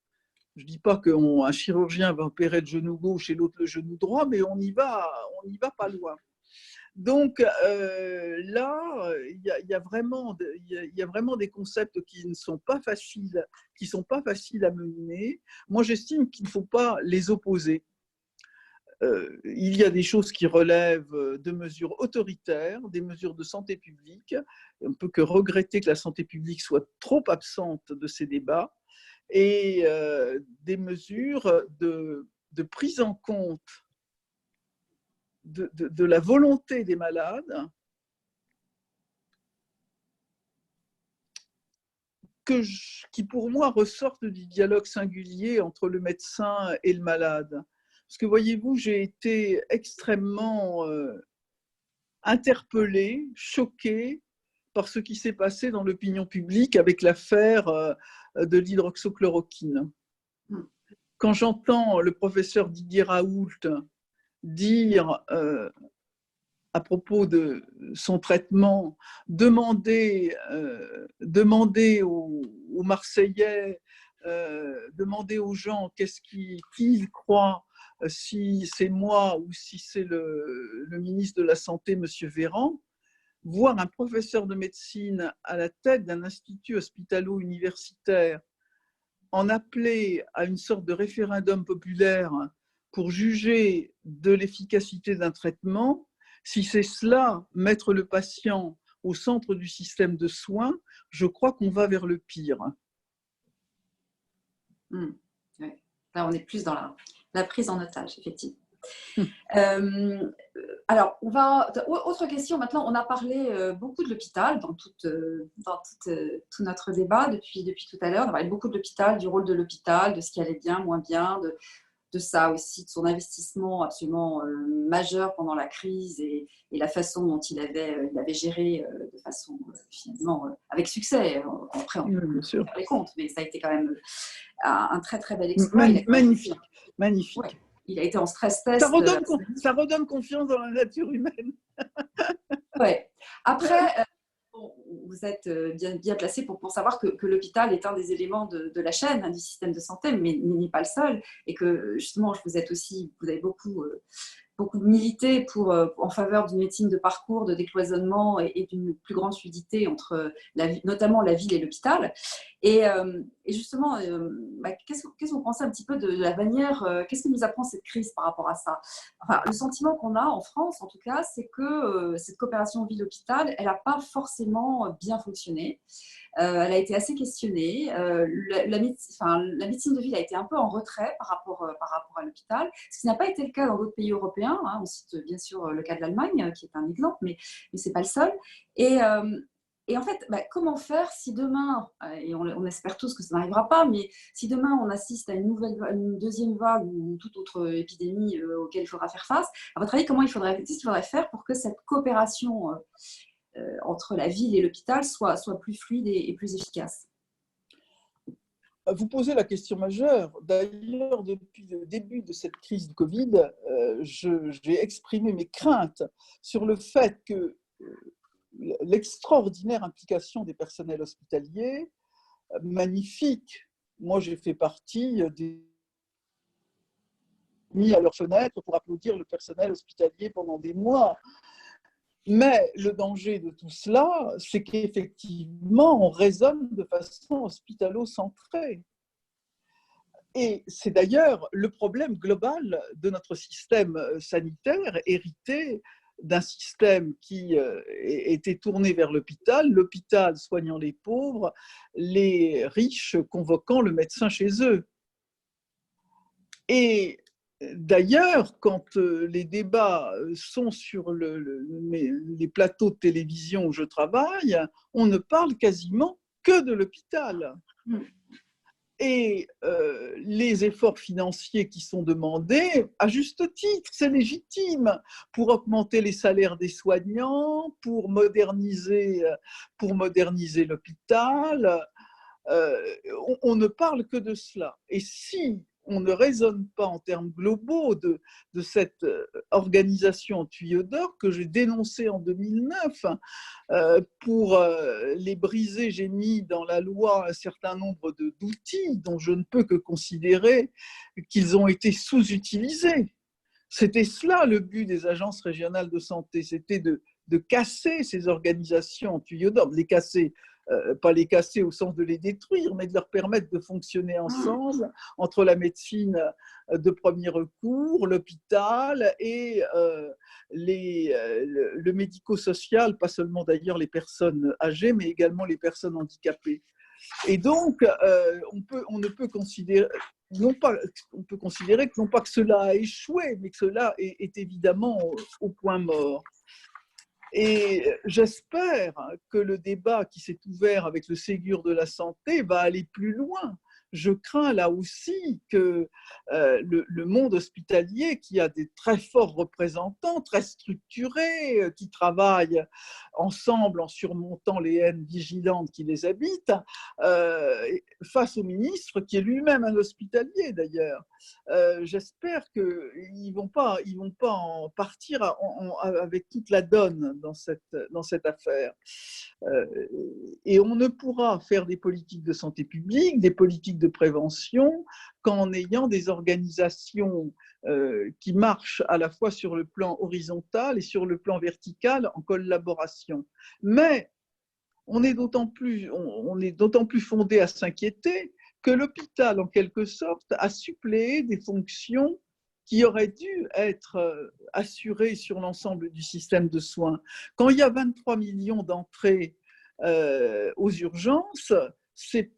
Je ne dis pas qu'un chirurgien va opérer le genou gauche et l'autre le genou droit, mais on y va pas loin. Donc là, il y a vraiment des concepts qui ne sont pas faciles, à mener. Moi, j'estime qu'il ne faut pas les opposer. Il y a des choses qui relèvent de mesures autoritaires, des mesures de santé publique. On ne peut que regretter que la santé publique soit trop absente de ces débats, et des mesures de prise en compte de la volonté des malades qui, pour moi, ressortent du dialogue singulier entre le médecin et le malade. Parce que, voyez-vous, j'ai été extrêmement interpellée, choquée par ce qui s'est passé dans l'opinion publique avec l'affaire de l'hydroxychloroquine. Quand j'entends le professeur Didier Raoult dire à propos de son traitement, demander aux Marseillais, demander aux gens qu'est-ce qu'ils croient, si c'est moi ou si c'est le ministre de la Santé, M. Véran, voir un professeur de médecine à la tête d'un institut hospitalo-universitaire en appeler à une sorte de référendum populaire pour juger de l'efficacité d'un traitement, si c'est cela, mettre le patient au centre du système de soins, je crois qu'on va vers le pire. Ouais. Là, on est plus dans la prise en otage, effectivement. Alors, autre question. Maintenant, on a parlé beaucoup de l'hôpital dans tout notre débat depuis tout à l'heure. On a parlé beaucoup de l'hôpital, du rôle de l'hôpital, de ce qui allait bien, moins bien, de ça aussi, de son investissement absolument majeur pendant la crise et la façon dont il avait géré de façon finalement avec succès. Après, on peut faire les comptes, mais ça a été quand même un très très bel exploit. Magnifique. Ouais. Il a été en stress test. Ça redonne confiance dans la nature humaine. Ouais. Après, vous êtes bien placé pour savoir que l'hôpital est un des éléments de la chaîne du système de santé, mais n'est pas le seul. Et que justement, vous avez beaucoup milité en faveur d'une médecine de parcours, de décloisonnement et d'une plus grande fluidité entre notamment la ville et l'hôpital. Et justement, qu'est-ce que vous pensez un petit peu de la manière, qu'est-ce que nous apprend cette crise par rapport à ça? Enfin, le sentiment qu'on a en France, en tout cas, c'est que cette coopération ville-hôpital, elle n'a pas forcément bien fonctionné. Elle a été assez questionnée. La médecine de ville a été un peu en retrait par rapport à l'hôpital, ce qui n'a pas été le cas dans d'autres pays européens. On cite bien sûr le cas de l'Allemagne, qui est un exemple, mais ce n'est pas le seul. Et en fait, comment faire si demain, et on espère tous que ça n'arrivera pas, mais si demain on assiste à une deuxième vague ou toute autre épidémie auquel il faudra faire face, à votre avis, qu'est-ce qu'il faudrait faire pour que cette coopération entre la ville et l'hôpital soit plus fluide et plus efficace? Vous posez la question majeure. D'ailleurs, depuis le début de cette crise du Covid, j'ai exprimé mes craintes sur le fait que l'extraordinaire implication des personnels hospitaliers, magnifique. Moi, j'ai fait partie des mis à leur fenêtre pour applaudir le personnel hospitalier pendant des mois. Mais le danger de tout cela, c'est qu'effectivement, on raisonne de façon hospitalo-centrée. Et c'est d'ailleurs le problème global de notre système sanitaire hérité d'un système qui était tourné vers l'hôpital soignant les pauvres, les riches convoquant le médecin chez eux. Et d'ailleurs, quand les débats sont sur les plateaux de télévision où je travaille, on ne parle quasiment que de l'hôpital. Et les efforts financiers qui sont demandés, à juste titre, c'est légitime, pour augmenter les salaires des soignants, pour moderniser l'hôpital, on ne parle que de cela. Et si on ne raisonne pas en termes globaux de cette organisation en tuyau d'or que j'ai dénoncée en 2009, pour les briser, j'ai mis dans la loi un certain nombre d'outils dont je ne peux que considérer qu'ils ont été sous-utilisés. C'était cela le but des agences régionales de santé, c'était de casser ces organisations en tuyau d'or, de les casser. Pas les casser au sens de les détruire, mais de leur permettre de fonctionner ensemble entre la médecine de premier recours, l'hôpital et le médico-social, pas seulement d'ailleurs les personnes âgées, mais également les personnes handicapées. Et donc, on peut considérer que non pas que cela a échoué, mais que cela est évidemment au point mort. Et j'espère que le débat qui s'est ouvert avec le Ségur de la santé va aller plus loin. Je crains là aussi que le monde hospitalier, qui a des très forts représentants, très structurés, qui travaillent ensemble en surmontant les haines vigilantes qui les habitent, face au ministre, qui est lui-même un hospitalier d'ailleurs, j'espère qu'ils ne vont pas en partir avec toute la donne dans cette affaire. Et on ne pourra faire des politiques de santé publique, des politiques de prévention, qu'en ayant des organisations qui marchent à la fois sur le plan horizontal et sur le plan vertical en collaboration. Mais on est d'autant plus fondé à s'inquiéter que l'hôpital, en quelque sorte, a suppléé des fonctions qui auraient dû être assurées sur l'ensemble du système de soins. Quand il y a 23 millions d'entrées aux urgences, c'est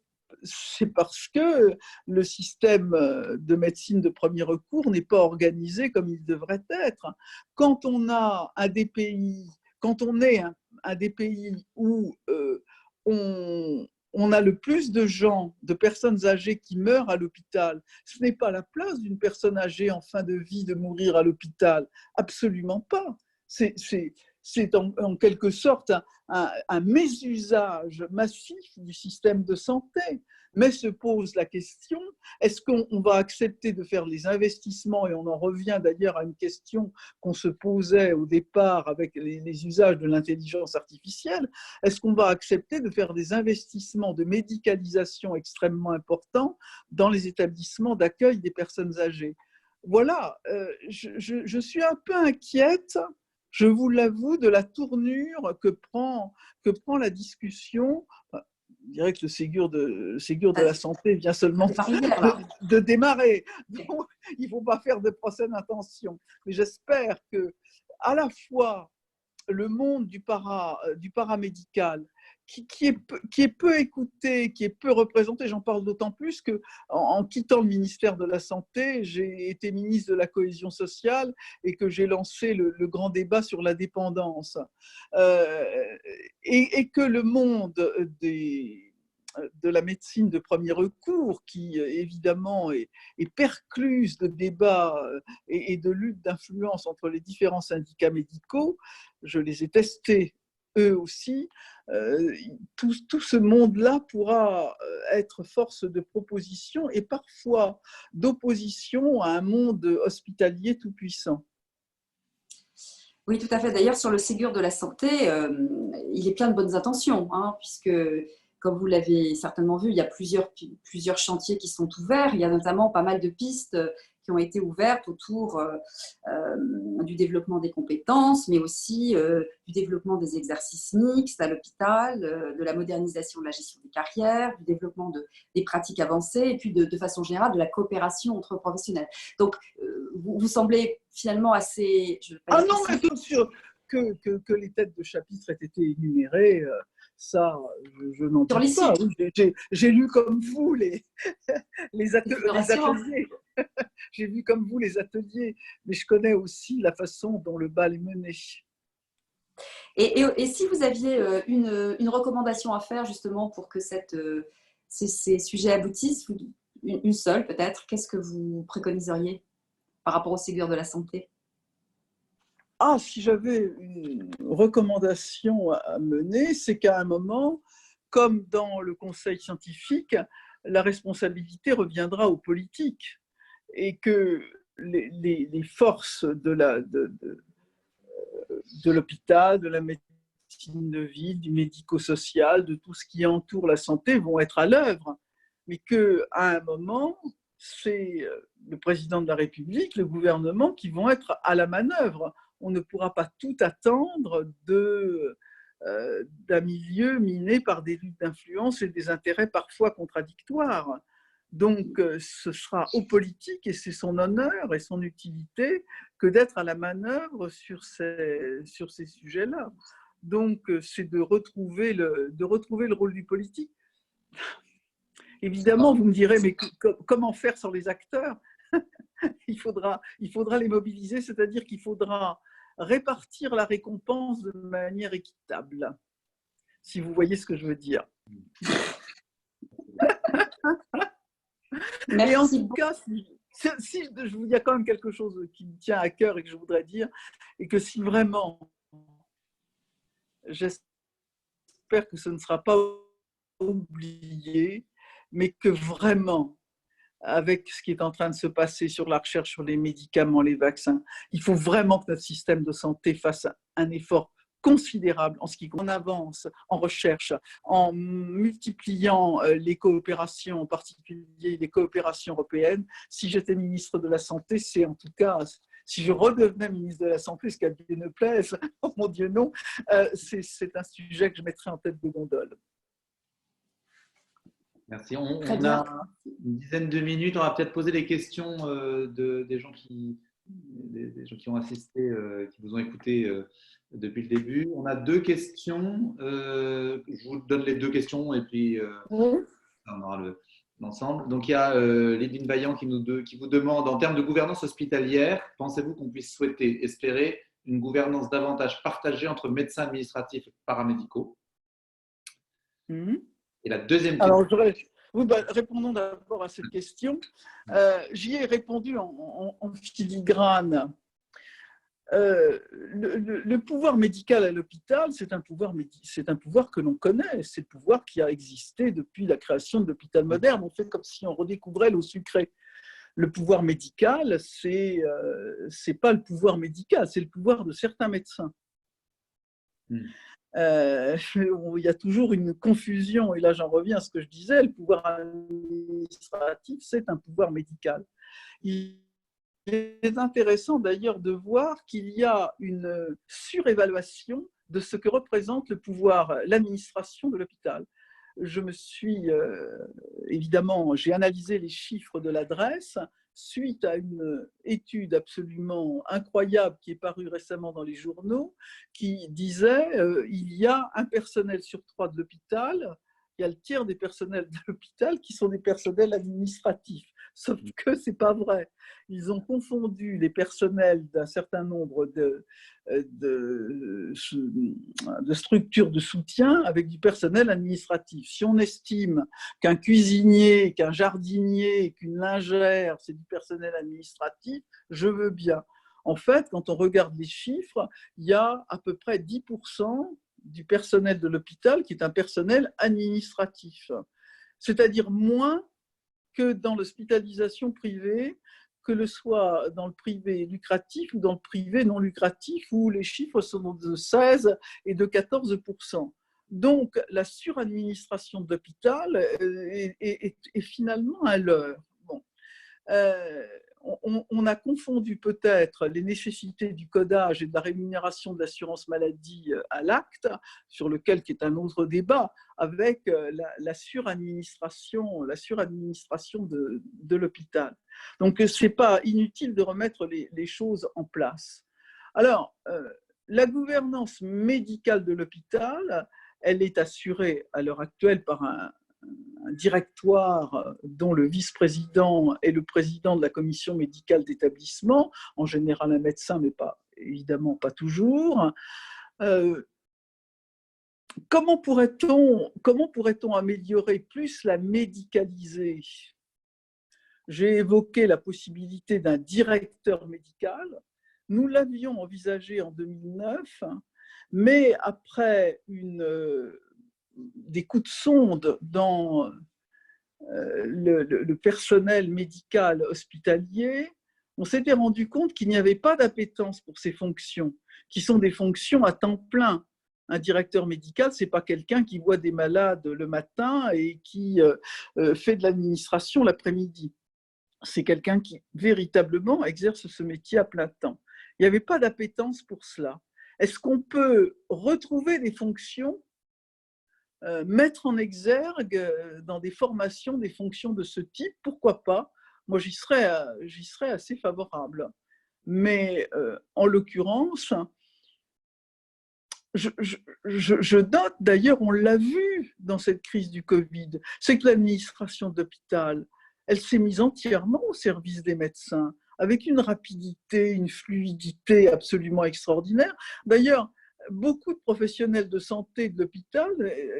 parce que le système de médecine de premier recours n'est pas organisé comme il devrait être. Quand on a un des pays, un des pays où on a le plus de gens, de personnes âgées qui meurent à l'hôpital, ce n'est pas la place d'une personne âgée en fin de vie de mourir à l'hôpital. Absolument pas. C'est en quelque sorte un mésusage massif du système de santé. Mais se pose la question, est-ce qu'on va accepter de faire les investissements, et on en revient d'ailleurs à une question qu'on se posait au départ avec les usages de l'intelligence artificielle, est-ce qu'on va accepter de faire des investissements de médicalisation extrêmement importants dans les établissements d'accueil des personnes âgées? Voilà, je suis un peu inquiète, je vous l'avoue, de la tournure que prend la discussion. Je dirais que le Ségur de la santé vient seulement de démarrer. Donc, il ne faut pas faire de procès d'intention. Mais j'espère que, à la fois, le monde du paramédical, qui est peu écouté, qui est peu représenté, j'en parle d'autant plus qu'en quittant le ministère de la Santé, j'ai été ministre de la Cohésion sociale et que j'ai lancé le grand débat sur la dépendance. Et que le monde de la médecine de premier recours, qui évidemment est percluse de débats et de luttes d'influence entre les différents syndicats médicaux, je les ai testés eux aussi, tout ce monde-là pourra être force de proposition et parfois d'opposition à un monde hospitalier tout-puissant. Oui, tout à fait. D'ailleurs, sur le Ségur de la santé, il est plein de bonnes intentions, puisque, comme vous l'avez certainement vu, il y a plusieurs chantiers qui sont ouverts. Il y a notamment pas mal de pistes qui ont été ouvertes autour du développement des compétences, mais aussi du développement des exercices mixtes à l'hôpital, de la modernisation de la gestion des carrières, du développement des pratiques avancées, et puis de façon générale de la coopération entre professionnels. Donc, vous semblez finalement assez… Ah non, mais que les têtes de chapitre aient été énumérées, ça, je n'en Sur les doute pas. sites. Oui, j'ai lu comme vous les C'est rassurant. ateliers. J'ai vu comme vous les ateliers, mais je connais aussi la façon dont le bal est mené. Et si vous aviez une recommandation à faire justement pour que ces sujets aboutissent, une seule peut-être, qu'est-ce que vous préconiseriez par rapport au Ségur de la santé? Ah, si j'avais une recommandation à mener, c'est qu'à un moment, comme dans le conseil scientifique, la responsabilité reviendra aux politiques et que les forces de l'hôpital, de la médecine de ville, du médico-social, de tout ce qui entoure la santé vont être à l'œuvre, mais qu'à un moment, c'est le président de la République, le gouvernement qui vont être à la manœuvre. On ne pourra pas tout attendre d'un milieu miné par des luttes d'influence et des intérêts parfois contradictoires. Donc, ce sera aux politiques, et c'est son honneur et son utilité, que d'être à la manœuvre sur ces sujets-là. Donc, c'est de retrouver le rôle du politique. Évidemment, vous me direz, mais comment faire sans les acteurs? il faudra les mobiliser, c'est-à-dire qu'il faudra répartir la récompense de manière équitable, si vous voyez ce que je veux dire. Merci. Et en tout cas, il y a quand même quelque chose qui me tient à cœur et que je voudrais dire, et que si vraiment, j'espère que ce ne sera pas oublié, mais que vraiment, avec ce qui est en train de se passer sur la recherche sur les médicaments, les vaccins, il faut vraiment que notre système de santé fasse un effort considérable en ce qui avance en recherche, en multipliant les coopérations, en particulier les coopérations européennes. Si j'étais ministre de la Santé, c'est en tout cas, si je redevenais ministre de la Santé, ce qu'à Dieu ne plaise, oh mon Dieu non, c'est un sujet que je mettrais en tête de gondole. Merci. On a une dizaine de minutes. On va peut-être poser des questions des gens qui ont assisté, qui vous ont écouté depuis le début. On a deux questions. Je vous donne les deux questions et puis on aura l'ensemble. Donc, il y a Lydine Vaillant qui vous demande, en termes de gouvernance hospitalière, pensez-vous qu'on puisse espérer une gouvernance davantage partagée entre médecins administratifs et paramédicaux? Et la deuxième question. Alors, répondons d'abord à cette question. J'y ai répondu en filigrane. Le pouvoir médical à l'hôpital, c'est un pouvoir que l'on connaît. C'est le pouvoir qui a existé depuis la création de l'hôpital moderne. On fait comme si on redécouvrait l'eau sucrée. Le pouvoir médical, c'est pas le pouvoir médical, c'est le pouvoir de certains médecins. Il y a toujours une confusion, et là j'en reviens à ce que je disais, le pouvoir administratif, c'est un pouvoir médical. Il est intéressant d'ailleurs de voir qu'il y a une surévaluation de ce que représente le pouvoir, l'administration de l'hôpital. Évidemment, j'ai analysé les chiffres de l'adresse suite à une étude absolument incroyable qui est parue récemment dans les journaux, qui disait il y a un personnel sur 3 de l'hôpital, il y a le tiers des personnels de l'hôpital qui sont des personnels administratifs. Sauf que ce n'est pas vrai. Ils ont confondu les personnels d'un certain nombre de structures de soutien avec du personnel administratif. Si on estime qu'un cuisinier, qu'un jardinier, qu'une lingère, c'est du personnel administratif, je veux bien. En fait, quand on regarde les chiffres, il y a à peu près 10% du personnel de l'hôpital qui est un personnel administratif. C'est-à-dire moins que dans l'hospitalisation privée, que le soit dans le privé lucratif ou dans le privé non lucratif, où les chiffres sont de 16 et de 14%. Donc, la suradministration de l'hôpital est finalement un leurre. Bon. On a confondu peut-être les nécessités du codage et de la rémunération de l'assurance maladie à l'acte, sur lequel qui est un autre débat, avec la suradministration de l'hôpital. Donc, ce n'est pas inutile de remettre les choses en place. Alors, la gouvernance médicale de l'hôpital, elle est assurée à l'heure actuelle par un directoire dont le vice-président est le président de la commission médicale d'établissement, en général un médecin, mais évidemment pas toujours. Comment pourrait-on améliorer plus la médicaliser? J'ai évoqué la possibilité d'un directeur médical. Nous l'avions envisagé en 2009, mais après des coups de sonde dans le personnel médical hospitalier, on s'était rendu compte qu'il n'y avait pas d'appétence pour ces fonctions, qui sont des fonctions à temps plein. Un directeur médical, ce n'est pas quelqu'un qui voit des malades le matin et qui fait de l'administration l'après-midi. C'est quelqu'un qui véritablement exerce ce métier à plein temps. Il n'y avait pas d'appétence pour cela. Est-ce qu'on peut retrouver des fonctions, mettre en exergue dans des formations des fonctions de ce type? Pourquoi pas? Moi, j'y serais assez favorable. Mais en l'occurrence, je note, d'ailleurs, on l'a vu dans cette crise du Covid, c'est que l'administration d'hôpital, elle s'est mise entièrement au service des médecins, avec une rapidité, une fluidité absolument extraordinaire. D'ailleurs, beaucoup de professionnels de santé de l'hôpital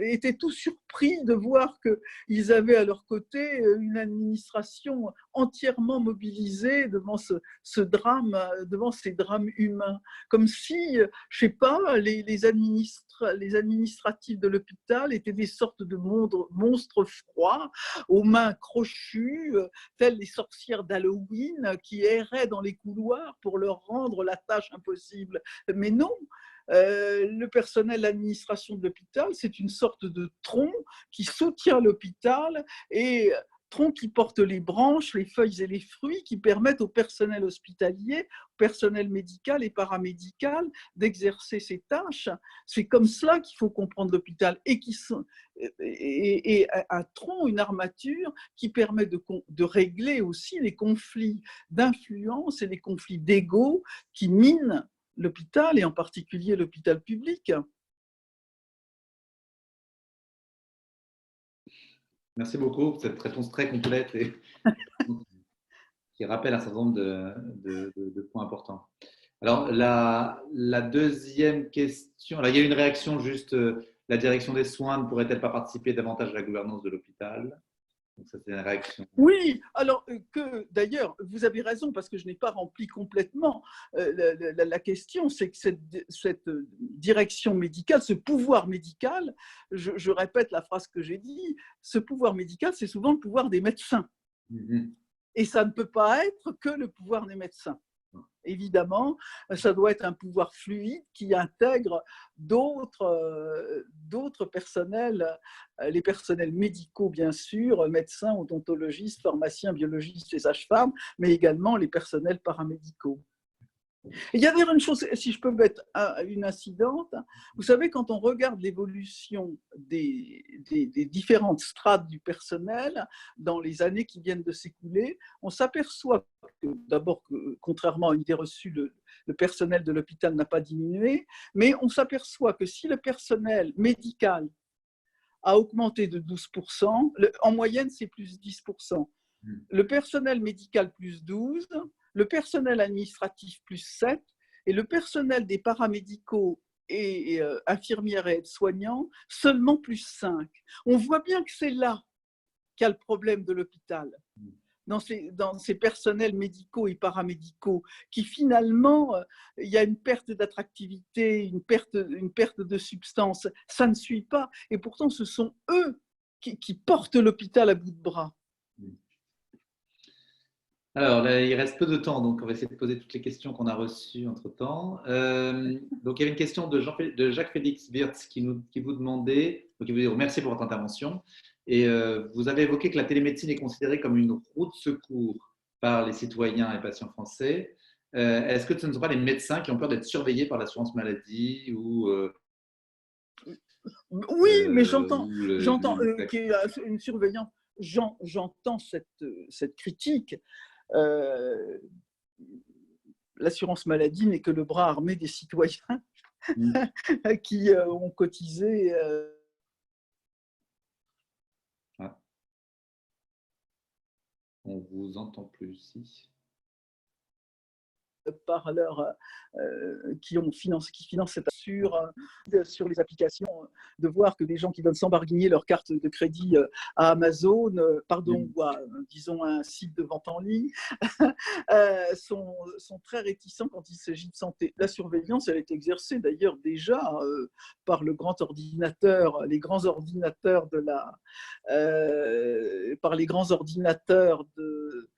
étaient tous surpris de voir qu'ils avaient à leur côté une administration entièrement mobilisée devant ce drame, devant ces drames humains. Comme si, je ne sais pas, les administratifs de l'hôpital étaient des sortes de monstres froids, aux mains crochues, telles les sorcières d'Halloween qui erraient dans les couloirs pour leur rendre la tâche impossible. Mais non, le personnel d'administration de l'hôpital, c'est une sorte de tronc qui soutient l'hôpital et tronc qui porte les branches, les feuilles et les fruits qui permettent au personnel hospitalier, au personnel médical et paramédical d'exercer ces tâches. C'est comme cela qu'il faut comprendre l'hôpital et un tronc, une armature qui permet de régler aussi les conflits d'influence et les conflits d'ego qui minent l'hôpital et en particulier l'hôpital public. Merci beaucoup pour cette réponse très complète et qui rappelle un certain nombre de points importants. Alors, la deuxième question, là, il y a une réaction juste, la direction des soins ne pourrait-elle pas participer davantage à la gouvernance de l'hôpital? Donc ça, c'est une réaction. Oui, alors que d'ailleurs, vous avez raison parce que je n'ai pas rempli complètement la question, c'est que cette direction médicale, ce pouvoir médical, je répète la phrase que j'ai dit, ce pouvoir médical, c'est souvent le pouvoir des médecins. Et ça ne peut pas être que le pouvoir des médecins. Évidemment, ça doit être un pouvoir fluide qui intègre d'autres personnels, les personnels médicaux bien sûr, médecins, odontologistes, pharmaciens, biologistes et sages-femmes, mais également les personnels paramédicaux. Il y a d'ailleurs une chose, si je peux mettre une incidente, vous savez, quand on regarde l'évolution des différentes strates du personnel dans les années qui viennent de s'écouler, on s'aperçoit d'abord que, contrairement à une idée reçue, le personnel de l'hôpital n'a pas diminué, mais on s'aperçoit que si le personnel médical a augmenté de 12%, en moyenne c'est plus 10%, le personnel médical plus 12%, le personnel administratif plus 7 et le personnel des paramédicaux et infirmières et aides-soignants seulement plus 5. On voit bien que c'est là qu'il y a le problème de l'hôpital, dans ces personnels médicaux et paramédicaux, qui finalement, il y a une perte d'attractivité, une perte de substance, ça ne suit pas. Et pourtant, ce sont eux qui portent l'hôpital à bout de bras. Alors, là, il reste peu de temps, donc on va essayer de poser toutes les questions qu'on a reçues entre-temps. Donc, il y avait une question de Jacques-Félix Wirtz qui vous demandait, donc il vous remercie pour votre intervention. Et vous avez évoqué que la télémédecine est considérée comme une roue de secours par les citoyens et patients français. Est-ce que ce ne sont pas les médecins qui ont peur d'être surveillés par l'assurance maladie ou Oui, mais j'entends qu'il y a une surveillance. J'entends cette critique. l'assurance maladie n'est que le bras armé des citoyens qui ont cotisé. Ah. On ne vous entend plus ici. Par qui financent cette sur les applications, de voir que des gens qui donnent sans barguigner leur carte de crédit à Amazon, ou à, disons, un site de vente en ligne, sont très réticents quand il s'agit de santé. La surveillance, elle est exercée d'ailleurs déjà par le grand ordinateur, les grands ordinateurs par les grands ordinateurs de.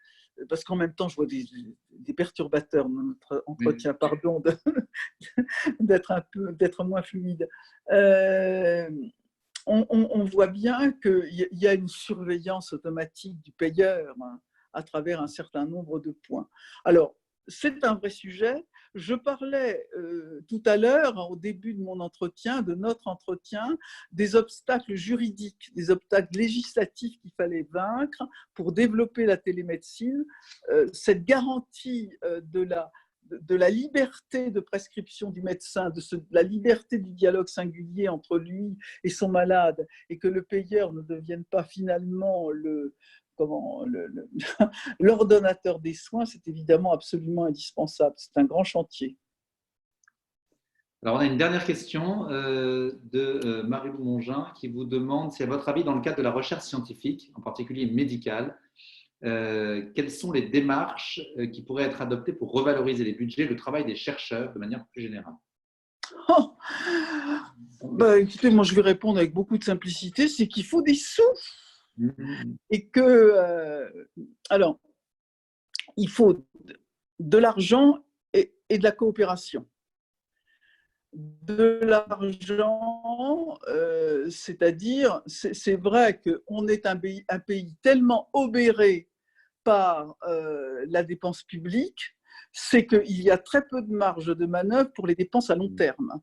Parce qu'en même temps, je vois des perturbateurs dans notre entretien, pardon d'être moins fluide. On voit bien qu'il y a une surveillance automatique du payeur à travers un certain nombre de points. Alors, c'est un vrai sujet. Je parlais tout à l'heure, au début de mon entretien, de notre entretien, des obstacles juridiques, des obstacles législatifs qu'il fallait vaincre pour développer la télémédecine. Cette garantie de la liberté de prescription du médecin, de la liberté du dialogue singulier entre lui et son malade, et que le payeur ne devienne pas finalement l'ordonnateur des soins, c'est évidemment absolument indispensable. C'est un grand chantier. Alors, on a une dernière question de Marie-Lou Mongin qui vous demande si, à votre avis, dans le cadre de la recherche scientifique, en particulier médicale, quelles sont les démarches qui pourraient être adoptées pour revaloriser les budgets, le travail des chercheurs de manière plus générale? Écoutez, moi je vais répondre avec beaucoup de simplicité, c'est qu'il faut des sous. Et que, alors, il faut de l'argent et de la coopération. De l'argent, c'est-à-dire, c'est vrai qu'on est un pays tellement obéré par la dépense publique, c'est qu'il y a très peu de marge de manœuvre pour les dépenses à long terme.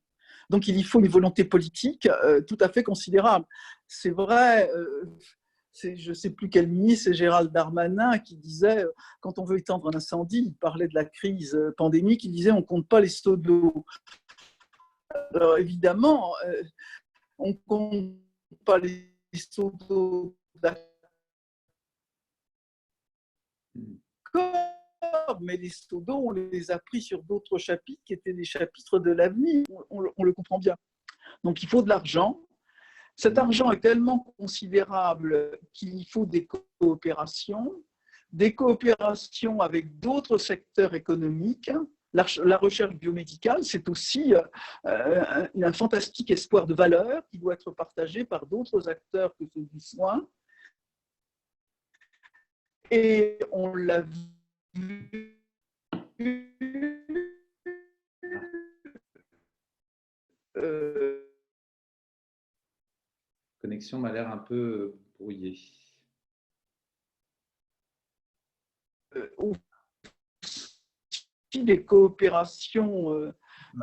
Donc, il y faut une volonté politique tout à fait considérable. C'est vrai, je ne sais plus quel ministre, c'est Gérald Darmanin qui disait, quand on veut éteindre un incendie, il parlait de la crise pandémique, il disait on ne compte pas les seaux d'eau. Alors évidemment, on ne compte pas les seaux d'eau, d'accord, mais les seaux d'eau, on les a pris sur d'autres chapitres qui étaient des chapitres de l'avenir, on le comprend bien. Donc il faut de l'argent. Cet argent est tellement considérable qu'il faut des coopérations avec d'autres secteurs économiques. La recherche biomédicale, c'est aussi un fantastique espoir de valeur qui doit être partagé par d'autres acteurs que ceux du soin. Et on l'a vu. La connexion m'a l'air un peu brouillée. Des coopérations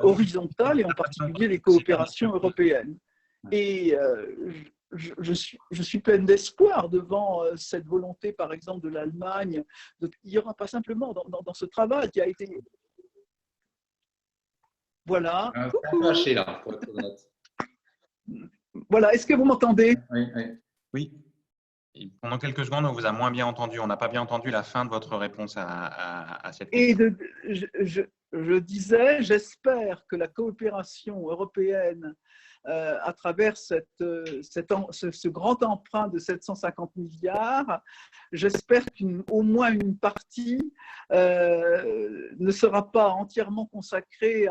horizontales et en particulier les coopérations européennes. Et je suis pleine d'espoir devant cette volonté, par exemple, de l'Allemagne. Il n'y aura pas simplement dans ce travail qui a été… Voilà. C'est un peu haché là, pour être honnête. Voilà, est-ce que vous m'entendez? Oui. Et pendant quelques secondes, on vous a moins bien entendu. On n'a pas bien entendu la fin de votre réponse à cette question. Et je disais, j'espère que la coopération européenne, à travers ce grand emprunt de 750 milliards, j'espère qu'au moins une partie ne sera pas entièrement consacrée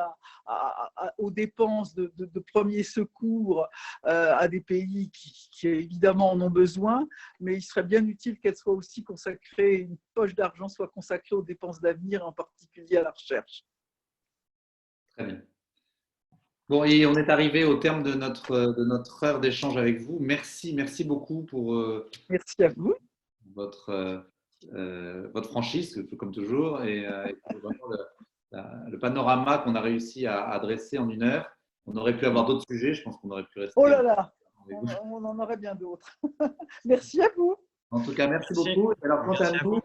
aux dépenses de premiers secours à des pays qui évidemment en ont besoin, mais il serait bien utile qu'elle soit aussi consacrée, une poche d'argent soit consacrée aux dépenses d'avenir, en particulier à la recherche. Très bien. Bon, et on est arrivé au terme de notre heure d'échange avec vous. Merci beaucoup pour Merci à vous. votre franchise, comme toujours, et vraiment le panorama qu'on a réussi à adresser en 1 heure. On aurait pu avoir d'autres sujets, je pense qu'on aurait pu rester. Oh là là, on en aurait bien d'autres. Merci à vous. En tout cas, merci beaucoup. Alors, quant à nous,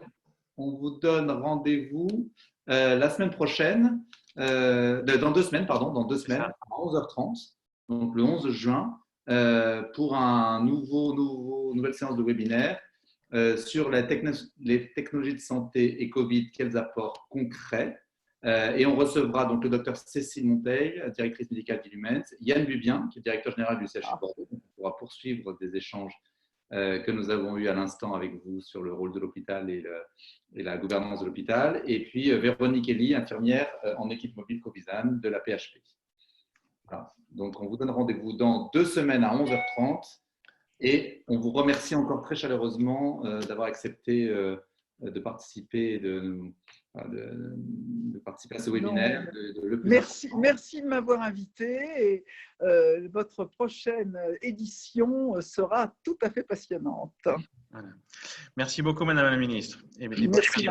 on vous donne rendez-vous la semaine prochaine, dans 2 semaines, dans 2 semaines, à 11h30, donc le 11 juin, pour une nouvelle séance de webinaire sur les technologies de santé et Covid, quels apports concrets. Et on recevra donc le docteur Cécile Monteil, directrice médicale d'Illumens, Yann Bubien, qui est directeur général du CHU Bordeaux. Donc, on pourra poursuivre des échanges que nous avons eus à l'instant avec vous sur le rôle de l'hôpital et la gouvernance de l'hôpital. Et puis Véronique Elie, infirmière en équipe mobile Covisan de la PHP. Voilà. Donc on vous donne rendez-vous dans 2 semaines à 11h30 et on vous remercie encore très chaleureusement d'avoir accepté de participer de participer à ce webinaire. Merci de m'avoir invité et votre prochaine édition sera tout à fait passionnante. Voilà. Merci beaucoup, Madame la Ministre. Et merci.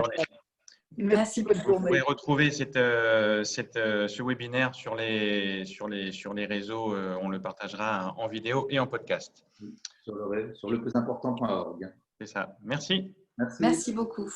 Merci. Bonne journée. Vous pouvez retrouver ce webinaire sur les réseaux. On le partagera en vidéo et en podcast. Sur le plus important.org. C'est ça. Merci. Merci beaucoup.